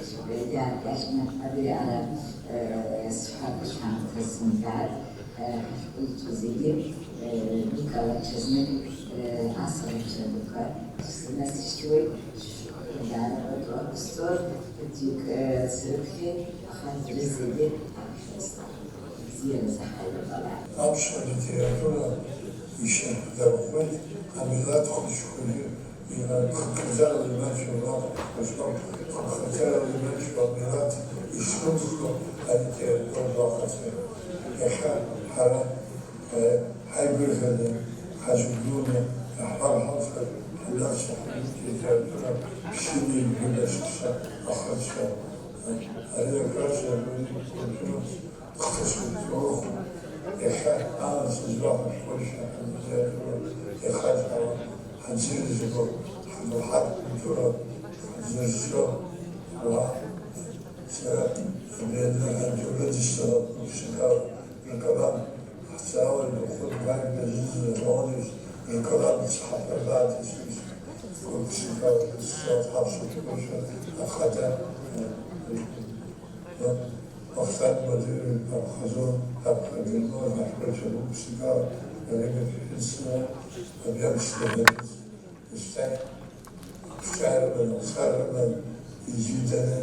S17: دار كاشنا أبري على صحاب الشام تسمى بعد قلت وزيدي بكالا تشزمك عصر الشبكة الناس شوي دار الدكتور تجيك سرقة أخذ رزيدي زيادة صحية
S18: أبشر لتيراتورا يشان دروبي قبلات خدشوني хотела иначе влада, хотела иначе обмирать искусство, а не продолжаться. Я хайбрихали, хажугуна, хархалка, наша литература, синий гудашься, ахача. А я кажется, культура, культуру, я создала больше литературу, я хотела Анзиризго, Хамурхат, культура, Анзиризго, Ва, Сера, Бедна, Антюридистова, Мексикава, Рекалан, Хацава, Духот, Вайна, Жизнь, Ронис, Рекалан, Сахапрадат, Мексикава, Мексикава, Хапсу, Куша, Ахата, Ахтан, Мадир, Абхазон, Абхадилмон, Ахпача, Мексикава, Река Финсина, Объявленный Шарман, Изидана,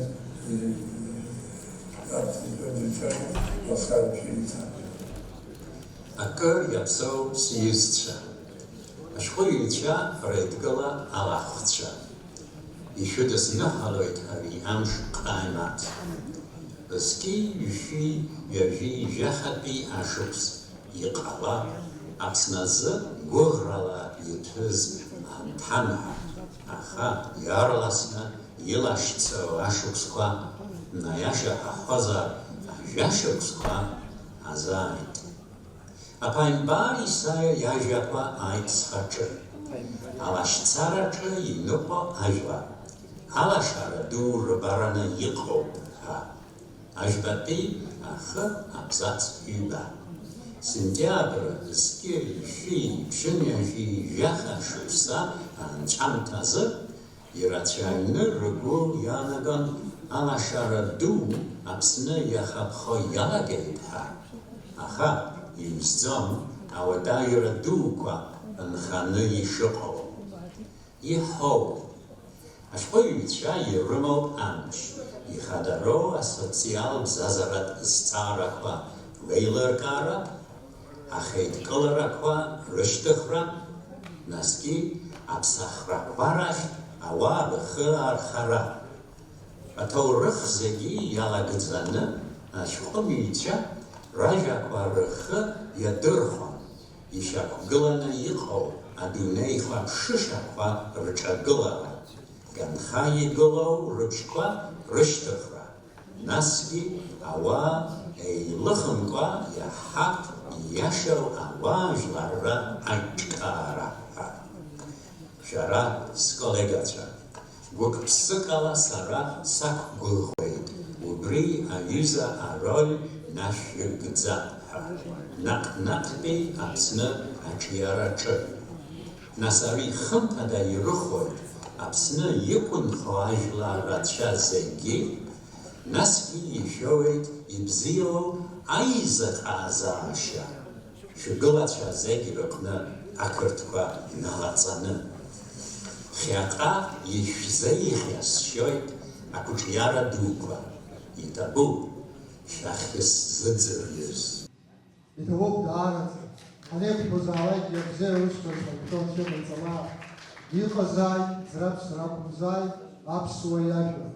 S19: Акыр иаԥсоу сиҩызцәа, ашәҟәыҩҩцәа реидгыла алахәцәа, ишәыдысныҳәалоит ари амш ҟаимаҭ. Зқьи, ҩышәи, ҩажәи, жәахатәи ашықәс иҟала Аԥсны азы гәыӷрала иҭәыз аҭамҳа, аха иаарласны илашьцау ашықәсқәа наиашьаҳахозар ажәашықәсқәа азааит. Аԥааимбар Исаиа иажәақәа аиҵхаҿы, алашьцараҿы иныҟәо ажәлар, алашара ду рбараны иҟоуп ҳәа. Ажәбатәи ахы абзац ҩба. Сентиабр зқьи, ҩышәи, ԥшьынҩажәи, жәаха шықәса анҵәамҭазы ирацәаҩны ргәы иаанагон алашара ду Аԥсны иахаԥхо иалагеит ҳәа. Аха иузӡом ауадаҩра дуқәа нханы ишыҟоу. Иҳәоуп, ашәҟәыҩҩцәа ирымоуп амч, ихадароу асоциалтә бзазаратә зҵаарақәа реилыркаара, ахеидкыларақәа рышьҭыхра, насгьы аԥсахрақәа рахь ауаа рхы архара. Аҭоурых зегьы иалагӡаны ашәҟәыҩҩцәа ражәақәа рхы иадырхәон, ишьақәгыланы иҟоу адунеи хәаԥшышақәа рҿагылара, ганха игылоу рыбжьқәа рышьҭыхра, насгьы ауаа еилыхымкәа иаҳа ииашоу ауаажәларра аиҿкаара ҳәа. Шәара сколлегацәа, гәык-ԥсыкала сара сақәгәыӷуеит убри аҩыза ароль нашәыгӡа ҳәа, наҟ-наҟтәи Аԥсны аҿиараҿы. Нас ари хымԥада ирыхоит Аԥсны иқәынхо ажәлар рацәа зегьы, насгьы ишәоуеит ибзиоу аизыҟаазаашьа, шәгылацәа зегь рыҟны ақырҭқәа налаҵаны. Хьаҟа ишәзеиӷьасшьоит ақәҿиара дуқәа, иҭабуп шәахьыс зыӡырҩыз.
S1: Иҭабуп даараӡа, ҳанеиқәшәозаалак иабзеиа ушҟа шәҟәшәо шәыҟаиҵала, иҟазааит, ӡра-ԥсра ақәымзааит аԥсуа иажәа.